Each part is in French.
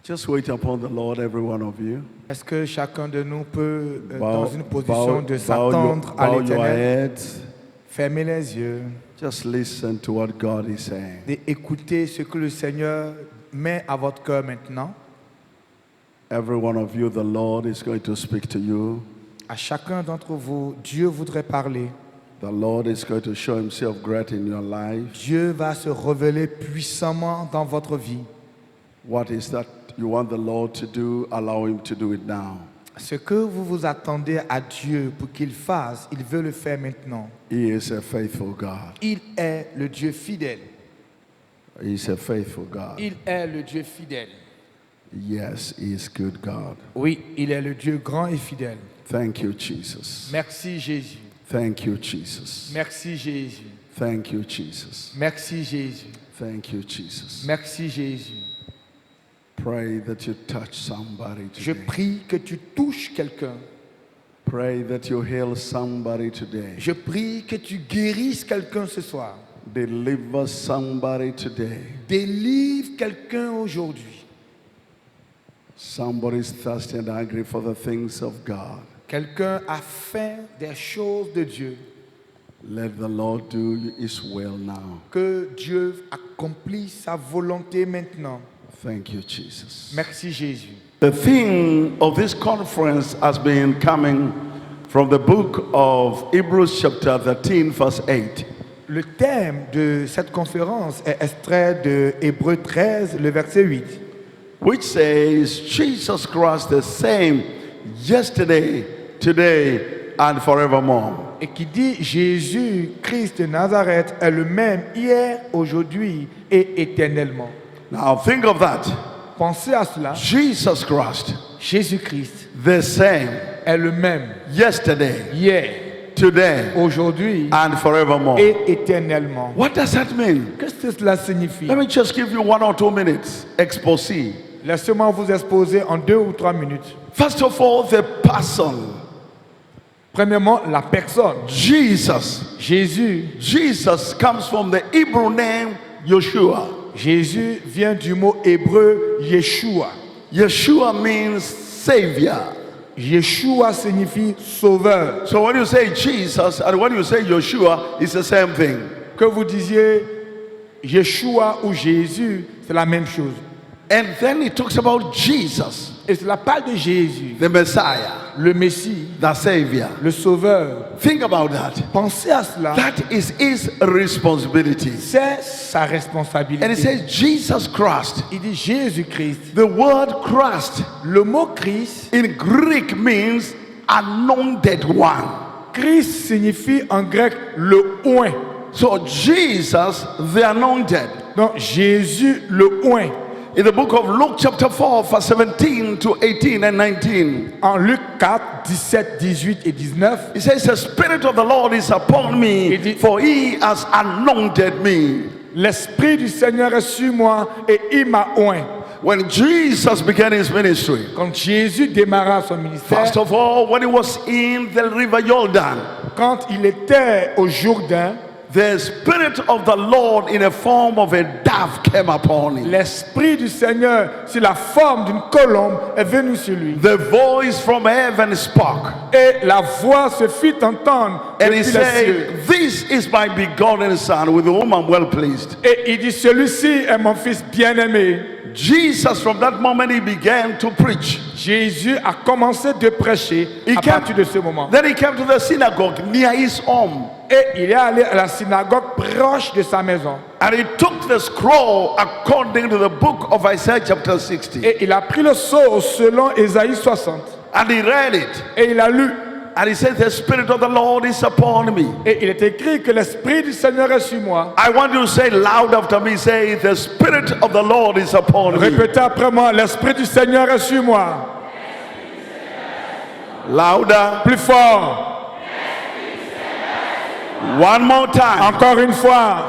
Just wait upon the Lord, every one of you. Est-ce que chacun de nous peut, Bow- dans une position bow- de s'attendre à bow your l'Éternel, heads. fermer les yeux Just listen to what God is saying. et écouter ce que le Seigneur met à votre cœur maintenant? Every one of you, the Lord is going to speak to you. À chacun d'entre vous, Dieu voudrait parler. The Lord is going to show himself great in your life. Dieu va se révéler puissamment dans votre vie. What is that you want the Lord to do? Allow him to do it now. Ce que vous vous attendez à Dieu pour qu'il fasse, il veut le faire maintenant. He is a faithful God. Il est le Dieu fidèle. He is a faithful God. Il est le Dieu fidèle. Yes, he is good God. Oui, il est le Dieu grand et fidèle. Thank you, Jesus. Merci Jésus. Thank you, Jesus. Merci Jésus. Thank you, Jesus. Merci Jésus. Thank you, Jesus. Merci Jésus. Pray that you touch somebody Je today. prie que tu touches quelqu'un. Pray that you heal somebody today. Je prie que tu guérisses quelqu'un ce soir. Deliver somebody today. Délivre quelqu'un aujourd'hui. Somebody's thirsty and hungry for the things of God. Quelqu'un a faim des choses de Dieu. Let the Lord do his will now. Que Dieu accomplisse sa volonté maintenant. Thank you, Jesus. Merci Jésus. The theme of this conference has been coming from the book of Hebrews chapter 13 verse 8. Le thème de cette conférence est extrait de Hébreux 13, le verset 8. Which says, Jesus Christ the same yesterday, today, and forevermore. Et qui dit Jésus, Christ de Nazareth, est le même hier, aujourd'hui et éternellement. Now think of that. Pensez à cela. Jesus Christ, Jésus-Christ the same est le même yesterday, hier, today, aujourd'hui and forevermore. et éternellement. What does that mean? Qu'est-ce que cela signifie? Let me just give you 1 or 2 minutes exposé. Laissez-moi vous exposer en 2 ou 3 minutes. First of all, the person, Premièrement, la personne. Jesus. Jésus. Jesus comes from the Hebrew name Yeshua. Jésus vient du mot hébreu Yeshua. Yeshua means Savior. Yeshua signifie sauveur. So when you say Jesus and when you say Yeshua, it's the same thing. Que vous disiez Yeshua ou Jésus, c'est la même chose. And then it talks about Jesus, Et cela parle de Jésus, the Messiah, le Messie, the Savior. le sauveur. Think about that. Pensez à cela. That is his responsibility. C'est sa And it responsabilité. says Jesus Christ. Il dit Jésus-Christ. The word Christ Le mot Christ, in Greek means anointed one. Christ signifie en grec le oint. So Jesus, the anointed. Donc Jésus le oint. In the book of Luke chapter 4 verse 17 to 18 and 19. En Luc 4, 17, 18 et 19, It says, the Spirit of the Lord is upon me, Il dit- for he has anointed me. l'Esprit du Seigneur est sur moi et il m'a oint. When Jesus began his ministry, Quand Jésus démarra son ministère, first of all, when he was in the river Jordan, quand il était au Jourdain, the Spirit of the Lord in a form of a dove came upon him. l'Esprit du Seigneur, sur la forme d'une colombe, est venu sur lui. The voice from heaven spoke, Et la voix se fit entendre and depuis he les cieux. said, this is my begotten son with whom I'm well pleased. Et il dit, celui-ci est mon fils bien-aimé. Jesus, from that moment, he began to preach. Jésus a commencé de prêcher He à came- partir de ce moment. Then he came to the synagogue near his home, Et il est allé à la synagogue proche de sa maison. and he took the scroll according to the book of Isaiah chapter 60, Et il a pris le sceau selon Ésaïe 60. and he read it, Et il a lu. and he said, the Spirit of the Lord is upon me. Et il est écrit que l'Esprit du Seigneur est sur moi. I want you to say loud after me, say, the Spirit of the Lord is upon me. Répétez après moi, l'Esprit du Seigneur est sur moi. Louder. Plus fort. One more time. Encore une fois.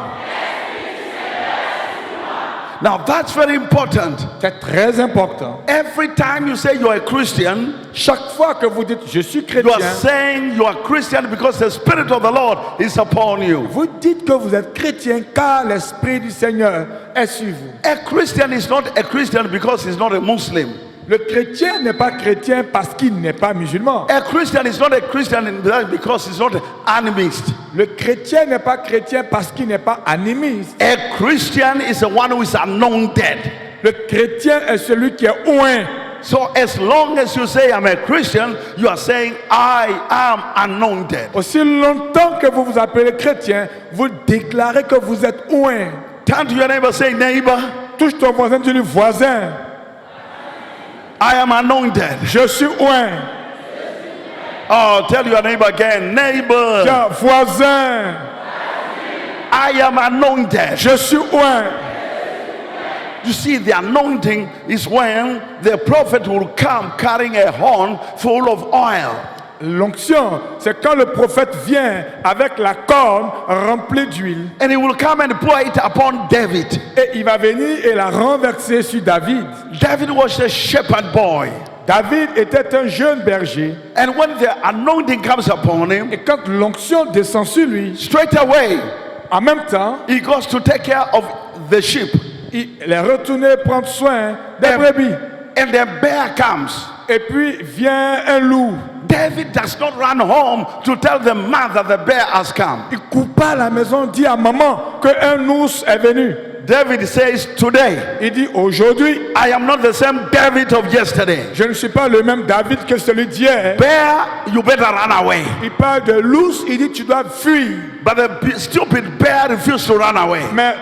Now that's very important. C'est très important. Every time you say you're a Christian, Chaque fois que vous dites je suis you are chrétien, saying you are Christian because the Spirit of the Lord is upon you. vous dites que vous êtes chrétien car l'Esprit du Seigneur est sur vous. A Christian is not a Christian because he's not a Muslim. Le chrétien n'est pas chrétien parce qu'il n'est pas musulman. A Christian is not a Christian because he's not an animist. Le chrétien n'est pas chrétien parce qu'il n'est pas animiste. A Christian is the one who is anointed. Le chrétien est celui qui est oint. So as long as you say I'm a Christian, you are saying I am anointed. Aussi longtemps que vous vous appelez chrétien, vous déclarez que vous êtes oint. Turn to your neighbor, say neighbor, Touche ton voisin, dis-lui voisin, I am anointed. je suis oint. Oh, tell your neighbor again, neighbor, Tiens, voisin, I am anointed. je suis oint. You see, the anointing is when the prophet will come carrying a horn full of oil. L'onction, c'est quand le prophète vient avec la corne remplie d'huile And he will come and pour it upon David. et il va venir et la renverser sur David. David was a shepherd boy. David était un jeune berger And when the anointing comes upon him, et quand l'onction descend sur lui, straight away, en même temps, he goes to take care of the sheep. il est retourné prendre soin des brebis. And the bear comes. Et puis vient un loup. David does not run home to tell the mother the bear has come. Il court pas à la maison, dit à maman qu'un ours est venu. David says, today, Il dit aujourd'hui, I am not the same David of yesterday. je ne suis pas le même David que celui d'hier. Bear, you better run away. Il parle de l'ours, il dit tu dois fuir. But the stupid bear refused to run away. Mais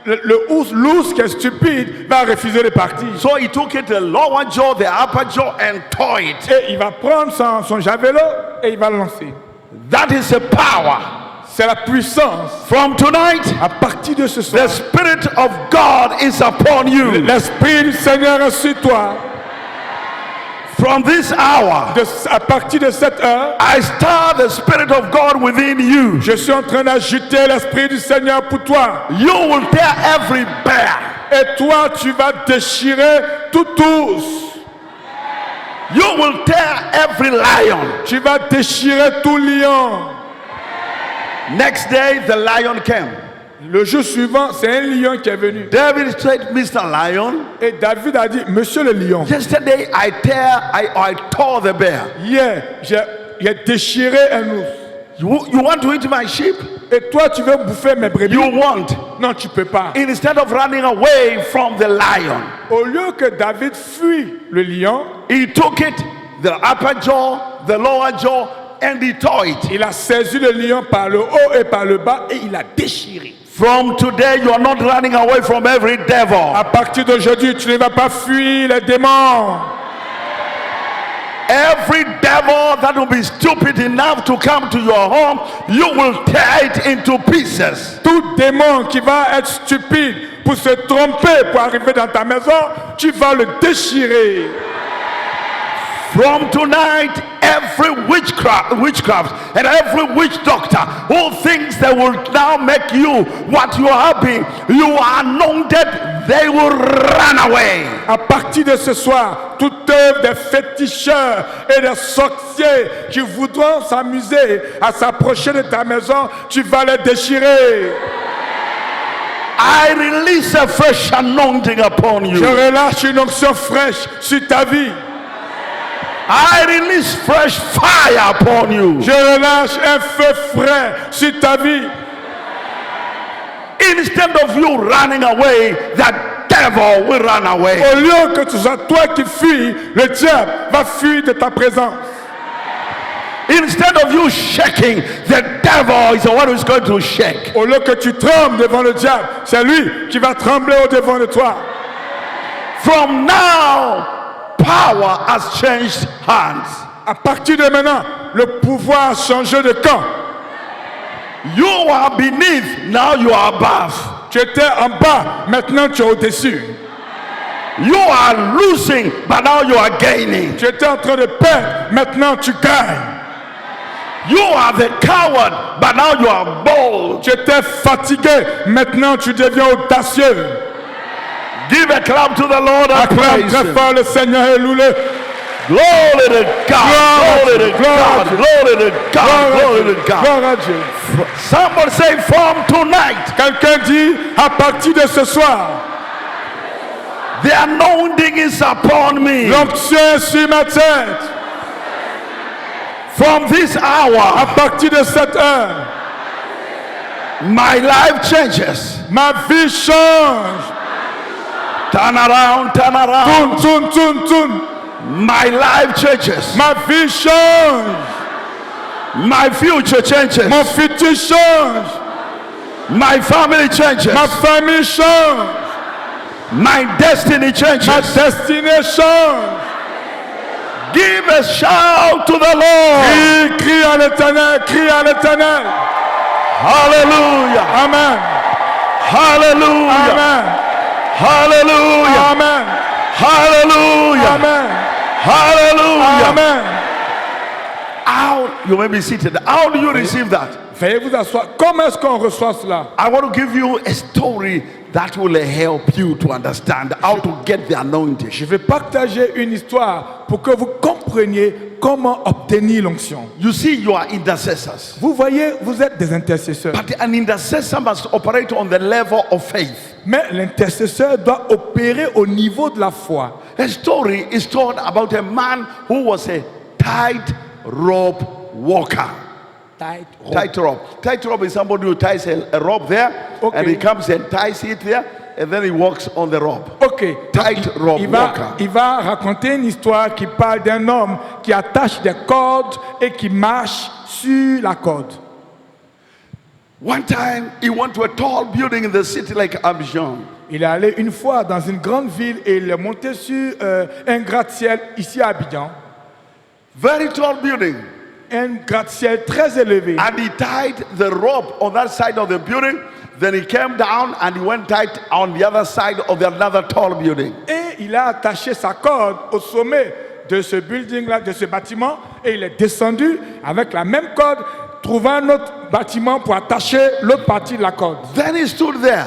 l'ours qui est stupide va refuser de partir. So he took it the lower jaw, the upper jaw, and tore it. Et il va prendre son javelot et il va le lancer. That is the power. C'est la puissance. From tonight, À partir de ce soir, the Spirit of God is upon you. l'Esprit du Seigneur est sur toi. From this hour, À partir de cette heure, I stir the Spirit of God within you. je suis en train d'agiter l'Esprit du Seigneur pour toi. You will tear every bear. Et toi, tu vas déchirer tout ours. You will tear every lion. Tu vas déchirer tout lion. Next day, the lion came. Le jour suivant, c'est un lion qui est venu. David said, Mr. Lion, Et David a dit, Monsieur le lion, yesterday I tore the bear. hier, j'ai déchiré un ours. You want to eat my sheep? Et toi, tu veux bouffer mes brebis? You won't. Non, tu peux pas. Instead of running away from the lion, Au lieu que David fuit le lion, he took it, the upper jaw, the lower jaw, and he tore it. il a saisi le lion par le haut et par le bas et il a déchiré. From today, you are not running away from every devil. À partir d'aujourd'hui, tu ne vas pas fuir les démons. Every devil that will be stupid enough to come to your home, you will tear it into pieces. Tout démon qui va être stupide pour se tromper pour arriver dans ta maison, tu vas le déchirer. From tonight, every witchcraft and every witch doctor who thinks they will now make you what you have been, you are anointed, they will run away. À partir de ce soir, toute œuvre des féticheurs et des sorciers qui voudront s'amuser à s'approcher de ta maison, tu vas les déchirer. I release a fresh anointing upon Je you. relâche une onction fraîche sur ta vie. I release fresh fire upon you. Je relâche un feu frais sur ta vie. Instead of you running away, that devil will run away. Au lieu que ce soit toi qui fuis, le diable va fuir de ta présence. Instead of you shaking, the devil is the one who is going to shake. Au lieu que tu trembles devant le diable, c'est lui qui va trembler au-devant de toi. From now, power has changed hands. À partir de maintenant, le pouvoir a changé de camp. You are beneath, now you are above. Tu étais en bas, maintenant tu es au-dessus. You are losing, but now you are gaining. Tu étais en train de perdre, maintenant tu gagnes. You are the coward, but now you are bold. Tu étais fatigué, maintenant tu deviens audacieux. Give a clap to the Lord and Acclame praise très him. fort le Seigneur et loue-le. Glory to God. Glory to God. Glory to God. Glory to God. Gloire à Dieu. Somebody say, from tonight, Quelqu'un dit, à partir de ce soir, the anointing is upon me. l'onction est sur ma tête. From this À hour, partir de cette heure, my life changes. ma vie change. Turn around, turn around. Tourne, tourne, tourne, tourne. My life changes. Ma vie change. My future changes. Mon futur change. My family changes. Ma famille change. My destiny Ma changes. destinée change. Give a shout to the Lord. Crie, crie à l'éternel, crie à l'éternel. Hallelujah. Amen. Hallelujah. Amen. Hallelujah. Amen. Hallelujah. Amen. Hallelujah. Amen. How you may be seated. How do you receive that? Veuillez vous asseoir. Comment est-ce qu'on reçoit cela? I want to give you a story that will help you to understand how to get the anointing. Je vais partager une histoire pour que vous compreniez comment obtenir l'onction. You see, you are intercessors. Vous voyez, vous êtes des intercesseurs. But an intercessor must operate on the level of faith. Mais l'intercesseur doit opérer au niveau de la foi. A story is told about a man who was a tightrope walker. Tightrope is somebody who ties a rope there, Okay. and he comes and ties it there, and then he walks on the rope. Ok. Tightrope walker. Il va raconter une histoire qui parle d'un homme qui attache des cordes et qui marche sur la corde. One time, he went to a tall building in the city like Abidjan. Il est allé une fois dans une grande ville et il est monté sur un gratte-ciel ici à Abidjan. Very tall building. Un gratte-ciel très élevé. And he tied the rope on that side of the building. Then he came down and he went tight on the other side of another tall building. Et il a attaché sa corde au sommet de ce building-là, de ce bâtiment, et il est descendu avec la même corde, trouvant un autre bâtiment pour attacher l'autre partie de la corde. Then he stood there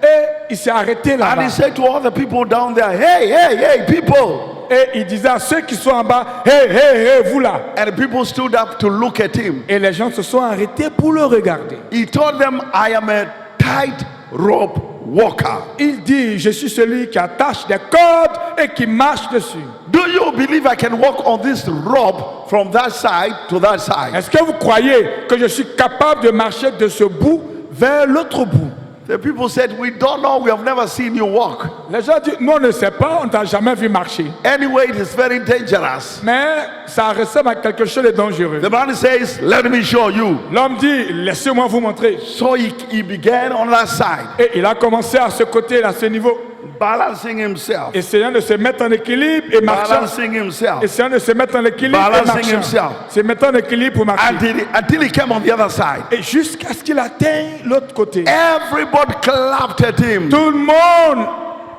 Et il s'est arrêté and là-bas. he said to all the people down there, hey, hey, hey, people. Et il disait à ceux qui sont en bas, hey, hey, hey, vous là. And the people stood up to look at him. Et les gens se sont arrêtés pour le regarder. He told them, I am a tightrope walker. Il dit, je suis celui qui attache des cordes et qui marche dessus. Do you believe I can walk on this rope from that side to that side? Est-ce que vous croyez que je suis capable de marcher de ce bout vers l'autre bout? The people said, we don't know, we have never seen you walk. Les gens disent, nous on ne sait pas, on ne t'a jamais vu marcher. Anyway, it is very dangerous. Mais ça ressemble à quelque chose de dangereux. The man says, let me show you. L'homme dit, laissez-moi vous montrer. So he began on that side, Et il a commencé à ce côté, à ce niveau, balancing himself, essayant de se mettre en équilibre et marchant. balancing himself, Essayant de se mettre en équilibre et Balancing marchant. himself. Se mettant en équilibre pour marcher. until he came on the other side. Et jusqu'à ce qu'il atteigne l'autre côté. Everybody clapped at him. Tout le monde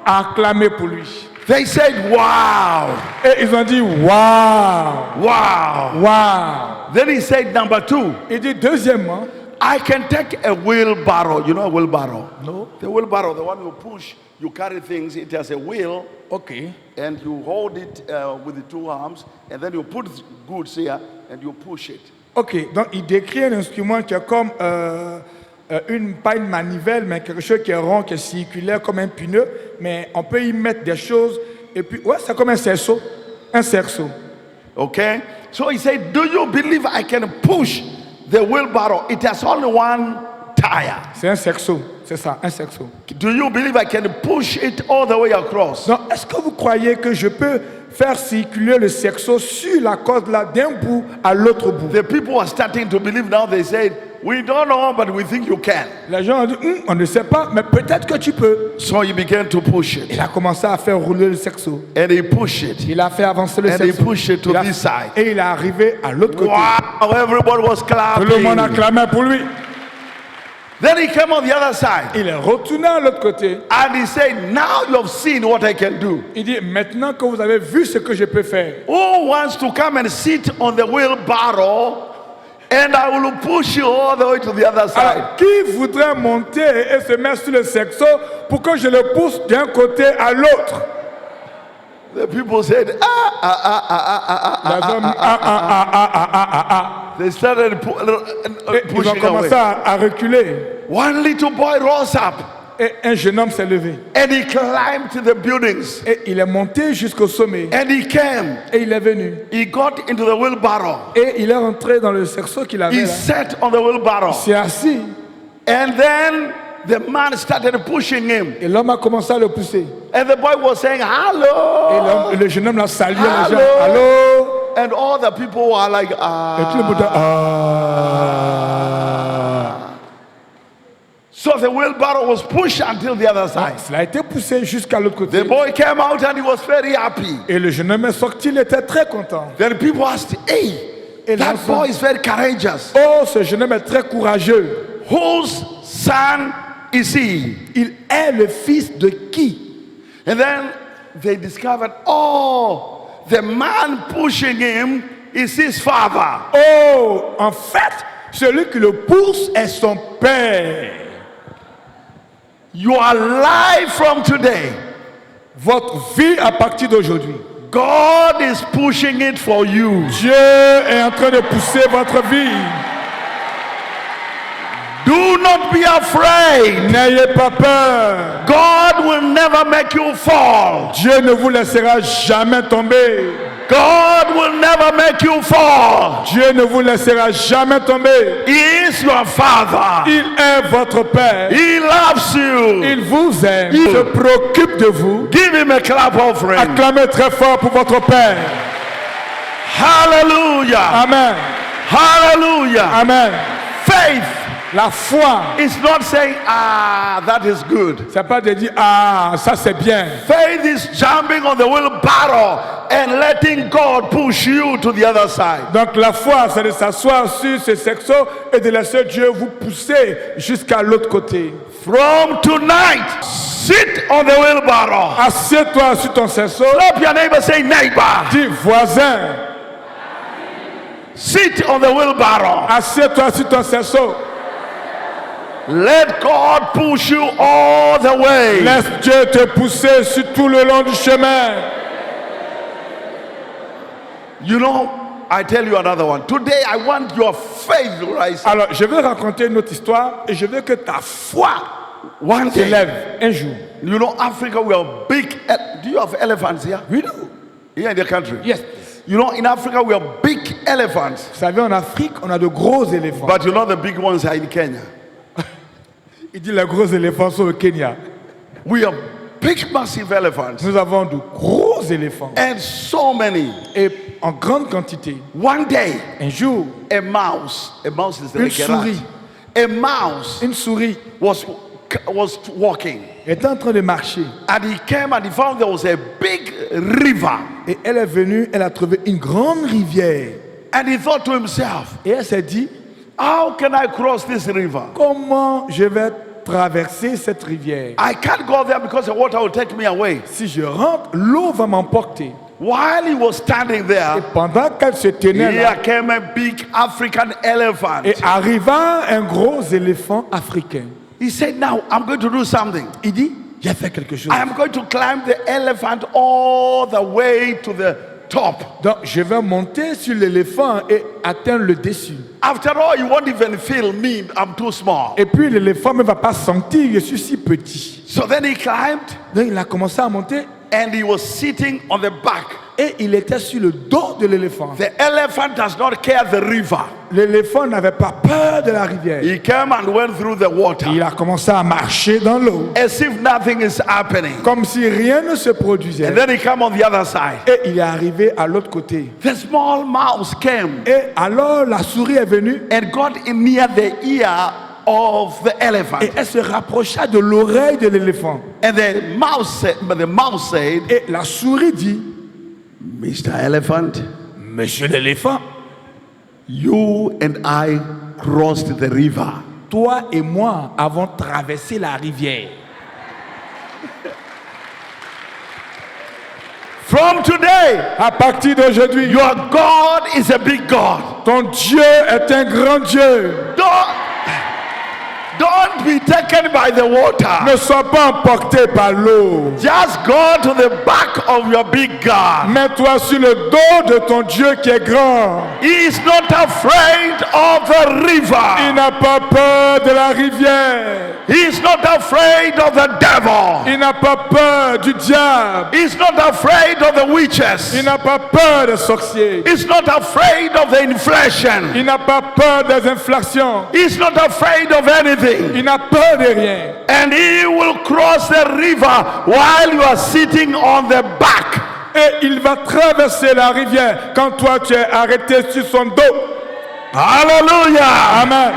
a acclamé pour lui. They said, wow, Et ils ont dit, waouh, wow. waouh. Then he said, number two, Il dit, deuxièmement, I can take a wheelbarrow. You know a wheelbarrow? No. The wheelbarrow, the one you push, you carry things, it has a wheel, ok. and you hold it with the two arms, and then you put goods here, and you push it. Ok, donc il décrit un instrument qui est comme pas une manivelle, mais quelque chose qui est rond, qui est circulaire, comme un pneu, mais on peut y mettre des choses, et puis, ouais, c'est comme un cerceau, Okay? So he said, do you believe I can push the wheelbarrow? It has only one tire. C'est un cerceau, c'est ça, un cerceau. Do you believe I can push it all the way across? Donc, est-ce que vous croyez que je peux faire circuler le cerceau sur la corde là, d'un bout à l'autre bout? The people are starting to believe now. They said, we don't know, but we think you can. Les gens ont dit, on ne sait pas, mais peut-être que tu peux. So he began to push it. Il a commencé à faire rouler le cerceau. And he pushed it. Il a fait avancer le And he cerceau. pushed it to Il a- this side. Et il est arrivé à l'autre côté. Wow, everybody was Tout le monde clapping. acclamait pour lui. Then he came on the other side. Il est retourné à l'autre côté. And he said, now you have seen what I can do. Il dit, maintenant que vous avez vu ce que je peux faire, Who wants to come and sit on the wheelbarrow and I will push you all the way to the other side. Alors, qui voudrait monter et se mettre sur le sexo pour que je le pousse d'un côté à l'autre? The people said, Les hommes, They started Et ils ont pushing commencé away. à reculer. One little boy rose up Et un jeune homme s'est levé. and he climbed to the buildings Et il est monté jusqu'au sommet. and he came. Et il est venu. He got into the wheelbarrow. Et il est rentré dans le cerceau qu'il avait He là. sat on the wheelbarrow. Il s'est assis. And then the man started pushing him. Et l'homme a commencé à le pousser. And the boy was saying, Et hello. le jeune homme l'a salué. Les gens, Allô? allô? And all the people were like, Et tout le monde a So the wheelbarrow was pushed until the other side. Cela a été poussé jusqu'à l'autre côté. The boy came out and he was very happy. Et le jeune homme est sorti, il était très content. Then people asked, hey, Et that l'enfant- boy is very courageous. Oh, ce jeune homme est très courageux. Whose son is he? Il est le fils de qui? And then they discovered, oh, the man pushing him is his father. Oh, en fait, celui qui le pousse est son père. Your life from today, Votre vie à partir d'aujourd'hui. God is pushing it for you. Dieu est en train de pousser votre vie. Do not be afraid. N'ayez pas peur. God will never make you fall. Dieu ne vous laissera jamais tomber. God will never make you fall. Dieu ne vous laissera jamais tomber. He is your father. Il est votre père. He loves you. Il vous aime. Il- Il se préoccupe de vous. Give him a clap offering. Acclamez très fort pour votre père. Hallelujah. Amen. Hallelujah. Amen. Faith La foi, is not saying, that is good. c'est pas de dire ah ça c'est bien. Faith is jumping on the wheelbarrow and letting God push you to the other side. Donc la foi, c'est de s'asseoir sur ce sexo et de laisser Dieu vous pousser jusqu'à l'autre côté. From tonight, sit on the wheelbarrow. Assieds-toi sur ton sexo. Clap your neighbor, say neighbor. Dis voisin, Sit on the wheelbarrow. assieds-toi sur ton sexo. Let God push you all the way. Laisse Dieu te pousser sur tout le long du chemin. You know, I tell you another one. Today I want your faith to rise. Alors, je vais raconter une autre histoire et je veux que ta foi One day, s'élève un jour. you know, Africa, we are big. Do you have elephants here? Oui, non? Here in the country? Yes. You know, in Africa, we have big elephants. Vous savez, en Afrique, on a de gros éléphants. But you know, the big ones are in Kenya. Il dit les gros éléphants sont au Kenya. We have big, massive elephants. Nous avons de gros éléphants. And so many. Et en grande quantité. One day, Un jour, a mouse is Une like a rat. souris. A mouse une souris was walking. était en train de marcher. And he came and he found there was a big river. Et elle est venue, elle a trouvé une grande rivière. And he thought to himself, Et elle s'est dit, how can I cross this river? comment je vais traverser cette rivière? I can't go there because the water will take me away. Si je rentre, l'eau va m'emporter. While he was standing there, Pendant qu'elle se tenait là, here came a big African elephant. et arriva un gros éléphant africain. He said, now I'm going to do something. Il dit, j'ai fait quelque chose. I am going to climb the elephant all the way to the top. Donc je vais monter sur l'éléphant et atteindre le dessus. After all, you won't even feel me. I'm too small. Et puis l'éléphant ne va pas sentir, je suis si petit. So then he climbed Donc il a commencé à monter and he was sitting on the back. et il était sur le dos de l'éléphant. The elephant does not care the river. L'éléphant n'avait pas peur de la rivière. He came and went through the water Il a commencé à marcher dans l'eau as if nothing is happening. comme si rien ne se produisait. And then he came on the other side. Et il est arrivé à l'autre côté. The small mouse came Et alors la souris est venue and got in near the ear of the elephant. et elle se rapprocha de l'oreille de l'éléphant. And the mouse said, Et la souris dit, Mr. Elephant, Monsieur l'éléphant, you and I crossed the river. toi et moi avons traversé la rivière. From today, À partir d'aujourd'hui, your God is a big God. ton Dieu est un grand Dieu. Don't be taken by the water. Ne sois pas emporté par l'eau. Just go to the back of your big God. Mets-toi sur le dos de ton Dieu qui est grand. He is not afraid of the Il river. n'a pas peur de la rivière. He is not afraid of the devil. Il n'a pas peur du diable. He's not afraid of the witches. Il n'a pas peur des sorciers. He's not afraid of the inflation. Il n'a pas peur des inflations. He's not afraid of anything. Il n'a peur de rien. And he will cross the river while you are sitting on the back. Et il va traverser la rivière quand toi tu es arrêté sur son dos. Hallelujah. Amen.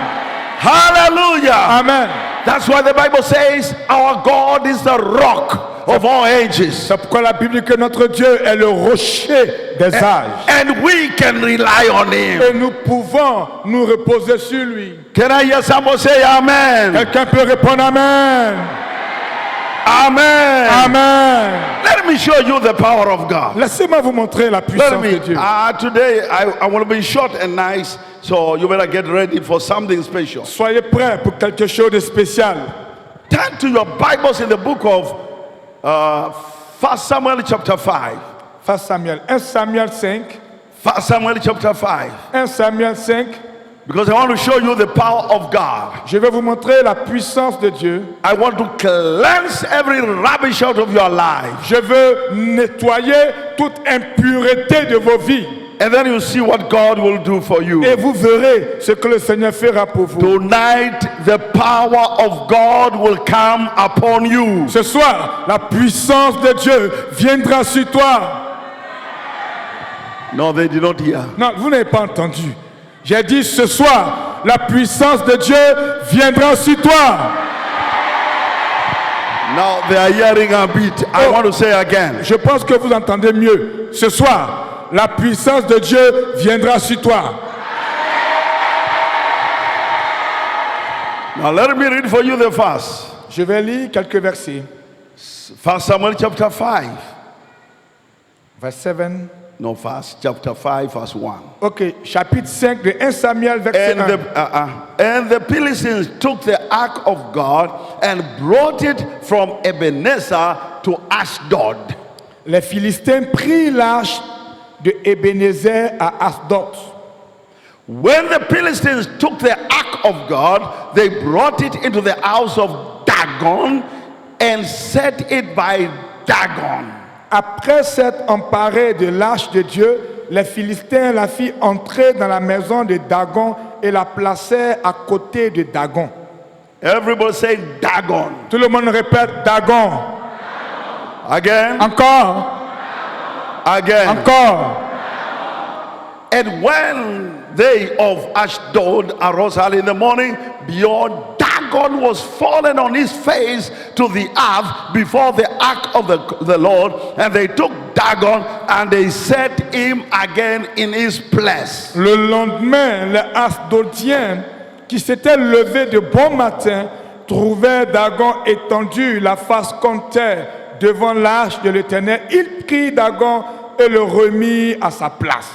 Hallelujah. Amen. That's why the Bible says our God is the rock of all ages. C'est pourquoi la Bible dit que notre Dieu est le rocher des âges. And we can rely on him. Et nous pouvons nous reposer sur lui. Can I hear someone say amen? Quelqu'un peut répondre Amen. Amen. Amen. Let me show you the power of God. Laissez-moi vous montrer la Let puissance de me. Dieu. Today I want to be short and nice, so you better get ready for something special. Soyez prêts pour quelque chose de spécial. Turn to your Bibles in the book of 1 Samuel chapter 5. 1 Samuel. 1 Samuel 5. 1 Samuel chapter 5. 1 Samuel 5. Because I want to show you the power of God. Je vais vous montrer la puissance de Dieu. I want to cleanse every rubbish out of your life. Je veux nettoyer toute impureté de vos vies. And then you see what God will do for you. Et vous verrez ce que le Seigneur fera pour vous. Tonight, the power of God will come upon you. Ce soir, la puissance de Dieu viendra sur toi. No, they did not hear. Non, vous n'avez pas entendu. J'ai dit ce soir, la puissance de Dieu viendra sur toi. Now they are hearing a bit. I want to say again. Je pense que vous entendez mieux. Ce soir, la puissance de Dieu viendra sur toi. Now let me read for you the verse. Je vais lire quelques versets. 1 Samuel chapter 5. Verse 7. No, verse chapter 5, verse 1. Ok, chapitre 5 de 1 Samuel, verset 1. And the Philistines took the ark of God and brought it from Ebenezer to Ashdod. Les Philistins prirent l'arche de Ebenezer à Ashdod. When the Philistines took the ark of God, they brought it into the house of Dagon and set it by Dagon. Après s'être emparés de l'arche de Dieu, les Philistins la firent entrer dans la maison de Dagon et la placèrent à côté de Dagon. Everybody say Dagon. Tout le monde répète Dagon. Again. Encore. Again. Encore. And when they of Ashdod arose early in the morning, behold, Dagon was fallen on his face to the earth before the ark of the Lord. And they took Dagon and they set him again in his place. Le lendemain, les Ashdodiens qui s'étaient levés de bon matin trouvèrent Dagon étendu, la face contre terre, devant l'arche de l'Éternel. Ils prirent Dagon et le remirent à sa place.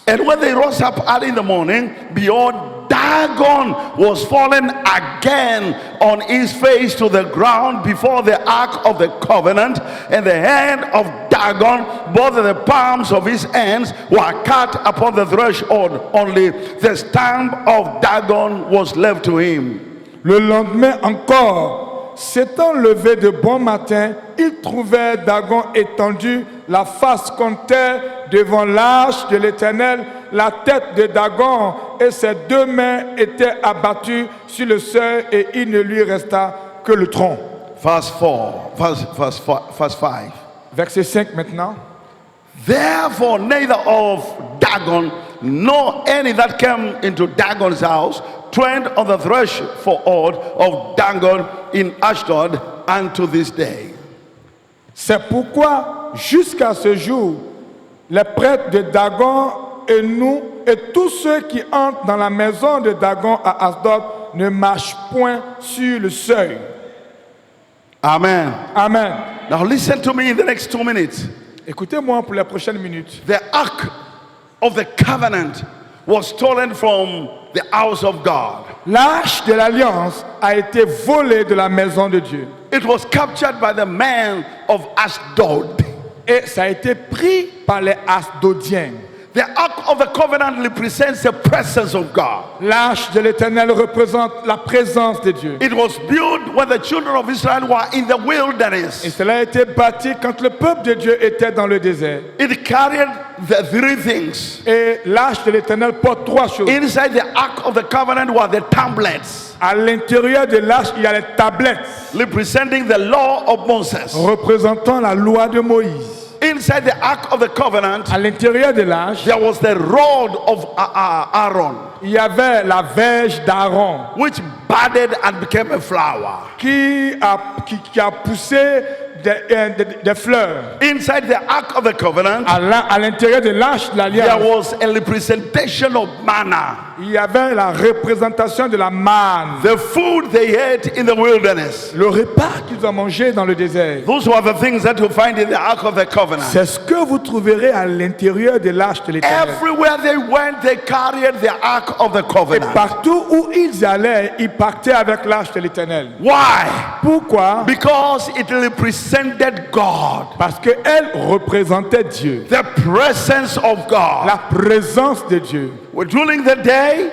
And when they rose up early in the morning, behold, Dagon was fallen again on his face to the ground before the ark of the covenant, and the hand of Dagon, both of the palms of his hands were cut upon the threshold. Only the stamp of Dagon was left to him. Le lendemain encore, s'étant levés de bon matin, ils trouvèrent Dagon étendu, la face contre terre, devant l'arche de l'Éternel. La tête de Dagon et ses deux mains étaient abattues sur le seuil et il ne lui resta que le tronc. Verse 5. Verset 5 maintenant. Therefore, neither of Dagon nor any that came into Dagon's house trod on the threshold of Dagon in Ashdod unto this day. C'est pourquoi, jusqu'à ce jour, les prêtres de Dagon et nous et tous ceux qui entrent dans la maison de Dagon à Ashdod ne marchent point sur le seuil. Amen. Amen. Now listen to me in the next 2 minutes. Écoutez-moi pour les prochaines minutes. The Ark of the Covenant was stolen from the house of God. L'arche de l'Alliance a été volée de la maison de Dieu. It was captured by the men of Ashdod. Et ça a été pris par les Asdodiens. The Ark of the Covenant represents the presence of God. L'arche de l'Éternel représente la présence de Dieu. It was built when the children of Israel were in the Et wilderness. cela a été bâti quand le peuple de Dieu était dans le désert. It carried the three things. Et l'arche de l'Éternel porte trois choses. Inside the Ark of the Covenant were the tablets, À l'intérieur de l'arche, il y a les tablettes representing the law of Moses. représentant la loi de Moïse. Inside the Ark of the Covenant, À l'intérieur de l'arche, there was the rod of Aaron, il y avait la verge d'Aaron which budded and became a flower. qui a poussé des fleurs. Inside the Ark of the Covenant, À l'intérieur de l'arche de there l'Alliance, was a representation of manna, il y avait la représentation de la manne, the food they ate in the wilderness. le repas qu'ils ont mangé dans le désert. Those were the things that you find in the Ark of the Covenant. C'est ce que vous trouverez à l'intérieur de l'arche de l'Éternel. Everywhere they went, they carried the Ark of the Et Covenant. partout où ils allaient, ils partaient avec l'arche de l'Éternel. Why? Pourquoi? Because it represented God, Parce qu'elle représentait Dieu, the presence of God. la présence de Dieu. During the day,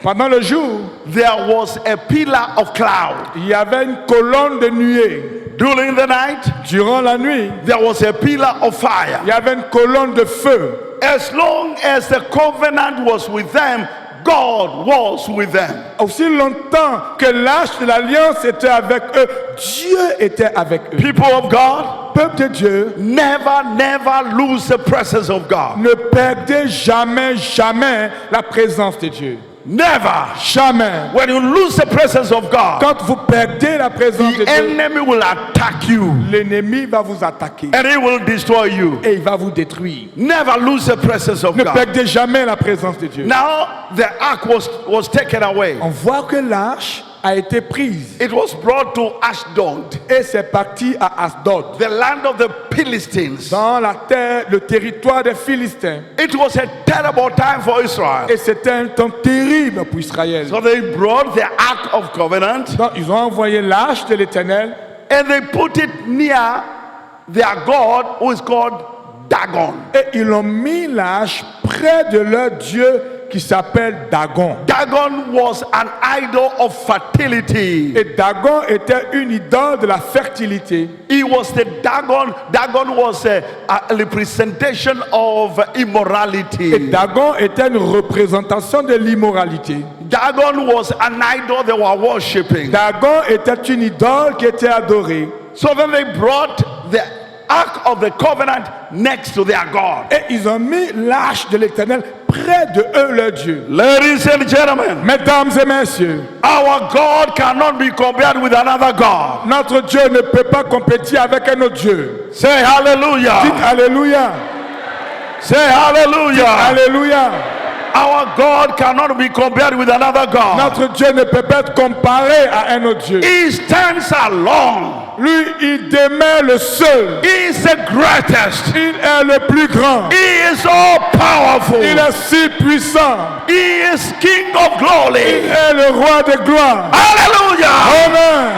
Pendant le jour, there was a pillar of cloud. il y avait une colonne de nuée. During the night, Durant la nuit, there was a pillar of fire. il y avait une colonne de feu. As long as the covenant was with them, God was with them. Aussi longtemps que l'arche de l'Alliance était avec eux, Dieu était avec eux. People of God, Peuple de Dieu, never lose the presence of God. ne perdez jamais la présence de Dieu. Never. Jamais. When you lose the presence of God, Quand vous perdez la présence de the Dieu, enemy will attack you l'ennemi va vous attaquer and he will destroy you. et il va vous détruire. Never lose the presence of Ne God. perdez jamais la présence de Dieu. Now the ark was taken away. On voit que l'arche a été prise It was brought to Ashdod, et c'est parti à Asdod, the land of the Philistines. dans la terre, le territoire des Philistins. It was a terrible time for Israel. Et c'était un temps terrible pour Israël. So they brought the ark of covenant Donc ils ont envoyé l'arche de l'Éternel and they put it near their God, who is called Dagon. et ils ont mis l'arche près de leur Dieu qui s'appelle Dagon. Dagon was an idol of fertility. Et Dagon était une idole de la fertilité. He was the Dagon. Dagon was a representation of Et immorality. Dagon était une représentation de l'immoralité. Dagon was an idol they were worshipping. Dagon était une idole qui était adorée. So then they brought the ark of the covenant next to their God. Et ils ont mis l'arche de l'Éternel près de eux, leur Dieu. Ladies and gentlemen, Mesdames et messieurs, our God cannot be compared with another God. notre Dieu ne peut pas compétir avec un autre Dieu. Say Dites hallelujah. Alléluia. Say hallelujah. Alléluia. Our God cannot be compared with another God. Notre Dieu ne peut pas être comparé à un autre Dieu. He stands alone. Lui, il demeure le seul. He is the greatest. Il est le plus grand. He is all powerful. Il est si puissant. He is King of Il glory. est le roi de gloire. Hallelujah. Amen.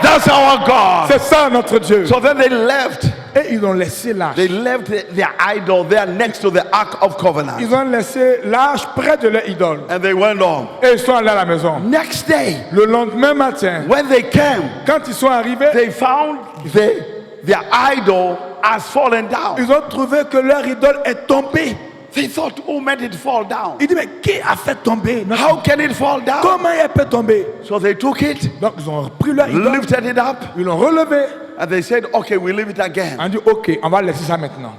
That's our God. C'est ça notre Dieu. So then they left. Et ils ont laissé l'arche. They left their idol there next to the ark of covenant. Ils ont laissé l'arche près de leur idole. And they went on. Et ils sont allés à la maison. Next day, Le lendemain matin, when they came, quand ils sont arrivés, they found their idol has fallen down. ils ont trouvé que leur idole est tombée. They thought, who made it fall down? Ils disent, mais qui a fait tomber notre How can it fall down? Comment elle peut tomber? So they took it, Donc ils ont pris leur idole, lifted it up, ils l'ont relevé. and they said, okay, we leave it again. On dit, ok, on va laisser ça maintenant.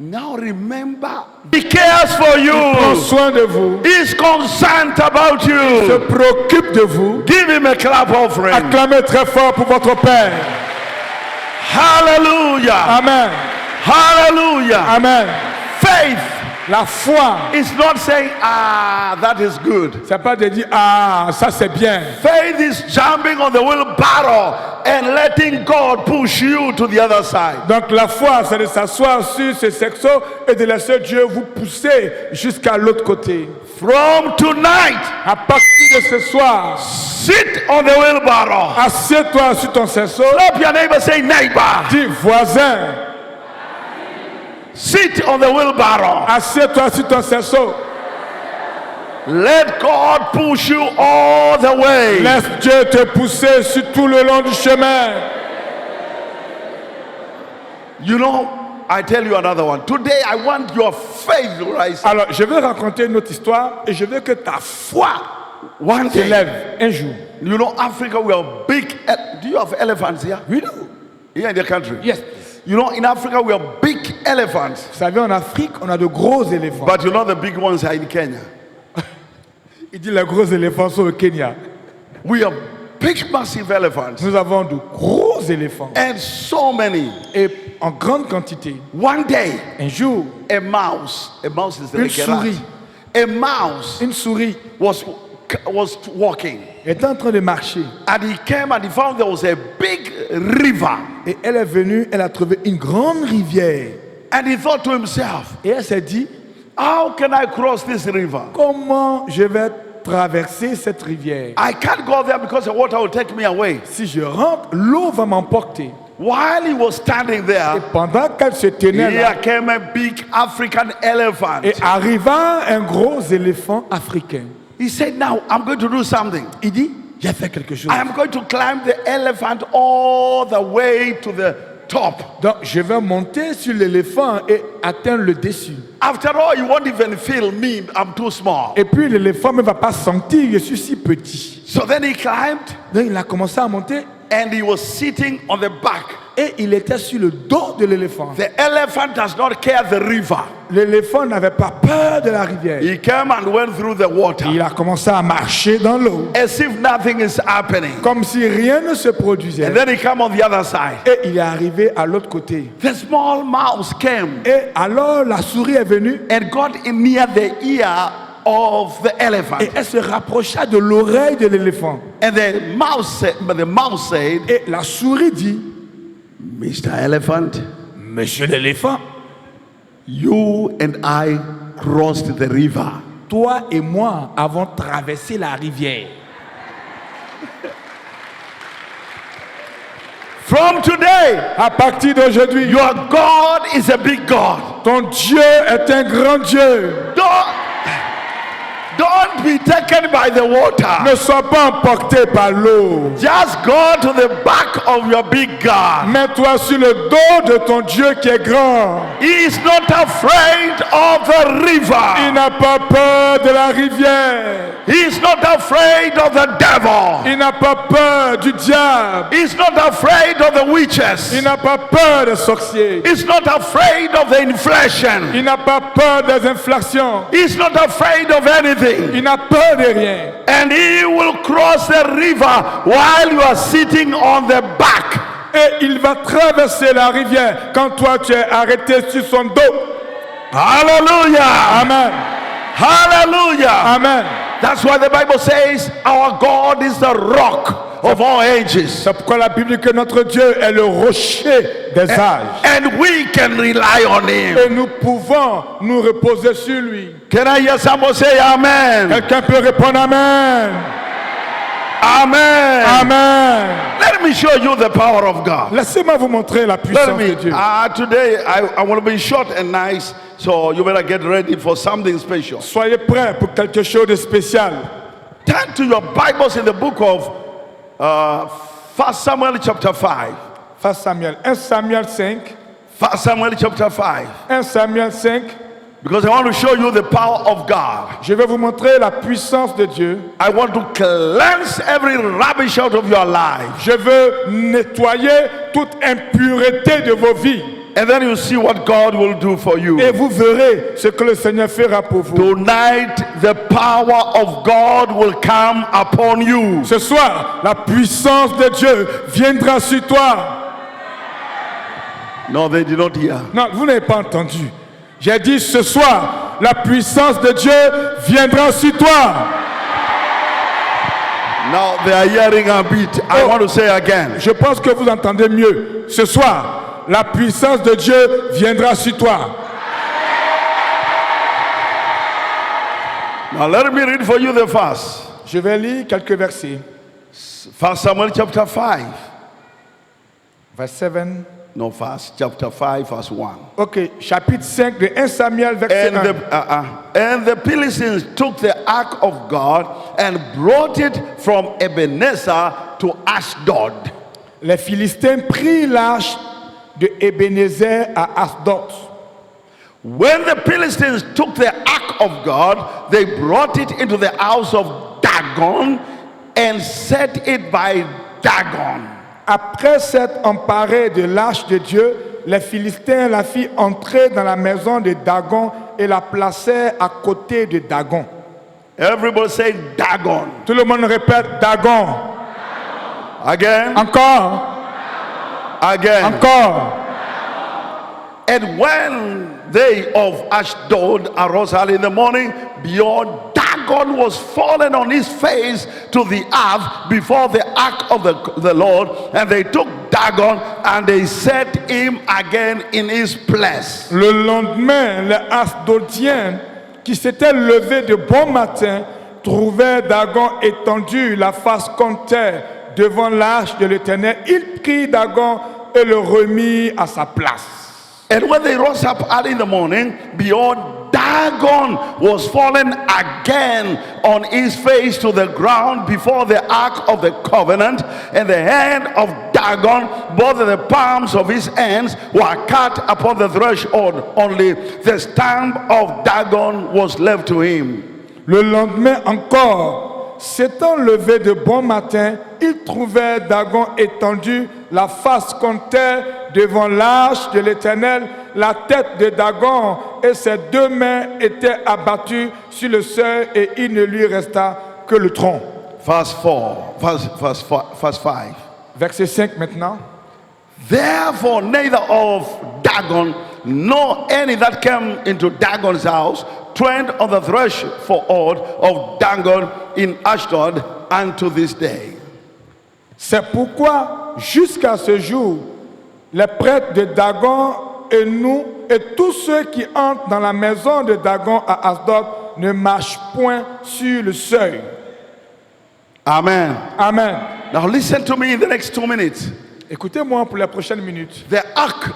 Now remember, he cares for Prends you. soin de vous. He's concerned about Se you. préoccupe de vous. Give him a clap offering. Acclamez très fort pour votre Père. Hallelujah. Amen. Hallelujah. Amen. Faith La foi, is not saying, ah, that is good. c'est pas de dire ah ça c'est bien. Faith is jumping on the wheelbarrow and letting God push you to the other side. Donc la foi, c'est de s'asseoir sur ce sexo et de laisser Dieu vous pousser jusqu'à l'autre côté. From tonight, À partir de ce soir, sit on the wheelbarrow. assieds-toi sur ton sexo. Slap your neighbor, say neighbor. Dis voisin, Sit on the wheelbarrow. assieds-toi sur ton sexo. Let God push you all the way. Laisse Dieu te pousser sur tout le long du chemin. You know, I tell you another one. Today I want your faith to rise. Alors, je vais raconter une autre histoire et je veux que ta foi One day, s'élève un jour. you know, Africa, we are big. Do you have elephants here? Oui, non? Here in the country? Yes. You know, in Africa, we are big elephants. Vous savez, en Afrique, on a de gros éléphants. But you know, the big ones are in Kenya. Il dit les gros éléphants sont au Kenya. We are big, massive elephants. Nous avons de gros éléphants And so many. et en grande quantité. One day, Un jour, a mouse is Une like a rat. souris. A mouse une souris was walking. était en train de marcher And he came and he found there was a big river. et elle est venue, elle a trouvé une grande rivière. And he thought to himself, Et elle s'est dit, how can I cross this river? comment je vais traverser cette rivière? I can't go there because the water will take me away. Si je rentre, l'eau va m'emporter. While he was standing Et there, pendant qu'elle se tenait here là, came a big African elephant. et arriva un gros éléphant africain. He said, now I'm going to do something. Il dit, j'ai fait quelque chose. I am going to climb the elephant all the way to the top. Donc, je vais monter sur l'éléphant et atteindre le dessus. After all, you won't even feel me. I'm too small. Et puis l'éléphant ne va pas sentir, je suis si petit. So then he climbed Donc il a commencé à monter and he was sitting on the back. et il était sur le dos de l'éléphant. The elephant does not care the river. L'éléphant n'avait pas peur de la rivière. He came and went through the water Il a commencé à marcher dans l'eau, as if nothing is happening. comme si rien ne se produisait. And then he came on the other side. Et il est arrivé à l'autre côté. The small mouse came Et alors la souris est venue and got in near the ear of the elephant. et elle se rapprocha de l'oreille de l'éléphant. And the mouse said, Et la souris dit, Mr. Elephant, Monsieur l'éléphant, you and I crossed the river. toi et moi avons traversé la rivière. From today, À partir d'aujourd'hui, your God is a big God. ton Dieu est un grand Dieu. Don't be taken by the water. Ne sois pas emporté par l'eau. Just go to the back of your big God. Mets-toi sur le dos de ton Dieu qui est grand. He is not afraid of the Il river. n'a pas peur de la rivière. He is not afraid of the devil. Il n'a pas peur du diable. He is not afraid of the witches. Il n'a pas peur des sorciers. He is not afraid of the inflation. Il n'a pas peur des inflations. He is not afraid of anything. Il n'a peur de rien. And he will cross the river while you are sitting on the back. Et il va traverser la rivière quand toi tu es arrêté sur son dos. Hallelujah. Amen. Hallelujah. Amen. That's why the Bible says our God is the rock of all ages. C'est pourquoi la Bible dit que notre Dieu est le rocher des âges. And we can rely on him. Et nous pouvons nous reposer sur lui. Can I hear someone say amen? Quelqu'un peut répondre Amen. Amen. Amen. Let me show you the power of God. Laissez-moi vous montrer la Let puissance me. de Dieu. Today I want to be short and nice, so you better get ready for something special. Soyez prêts pour quelque chose de spécial. Turn to your Bibles in the book of 1 Samuel chapter 5. 1 Samuel. 1 Samuel 5. 1 Samuel chapter 5. 1 Samuel 5. Because I want to show you the power of God. Je vais vous montrer la puissance de Dieu. I want to cleanse every rubbish out of your life. Je veux nettoyer toute impureté de vos vies. And then you see what God will do for you. Et vous verrez ce que le Seigneur fera pour vous. Tonight, the power of God will come upon you. Ce soir, la puissance de Dieu viendra sur toi. No, they did not hear. Non, vous n'avez pas entendu. J'ai dit ce soir, la puissance de Dieu viendra sur toi. Now they are hearing a bit. I want to say again. Je pense que vous entendez mieux. Ce soir, la puissance de Dieu viendra sur toi. Now let me read for you the verse. Je vais lire quelques versets. 1 Samuel chapter 5. Verse 7. No, verse chapter 5, verse 1. Ok, chapitre 5 de 1 Samuel, verset 1. And the Philistines took the ark of God and brought it from Ebenezer to Ashdod. Les Philistins prirent l'arche de Ebenezer à Ashdod. When the Philistines took the ark of God, they brought it into the house of Dagon and set it by Dagon. Après s'être emparés de l'arche de Dieu, les Philistins la firent entrer dans la maison de Dagon et la placèrent à côté de Dagon. Everybody say Dagon. Tout le monde répète Dagon. Again. Encore. Again. Encore. And when they of Ashdod arose early in the morning, behold, Dagon was fallen on his face to the earth before the ark of the Lord. And they took Dagon and they set him again in his place. Le lendemain, les Ashdodiens qui s'étaient levés de bon matin trouvèrent Dagon étendu, la face contre terre, devant l'arche de l'Éternel. Ils prirent Dagon et le remirent à sa place. And when they rose up early in the morning, behold, Dagon was fallen again on his face to the ground before the ark of the covenant, and the hand of Dagon, both of the palms of his hands, were cut upon the threshold. Only the stamp of Dagon was left to him. Le lendemain encore, s'étant levé de bon matin, ils trouvèrent Dagon étendu, la face contre terre, devant l'arche de l'Éternel. La tête de Dagon et ses deux mains étaient abattues sur le seuil et il ne lui resta que le tronc. Verse 5. Verset 5 maintenant. Therefore neither of Dagon nor any that came into Dagon's house trod on the threshold of Dagon in Ashdod unto this day. C'est pourquoi jusqu'à ce jour, les prêtres de Dagon et nous et tous ceux qui entrent dans la maison de Dagon à Ashdod ne marchent point sur le seuil. Amen. Amen. Now listen to me in the next 2 minutes. Écoutez-moi pour les prochaines minutes. The ark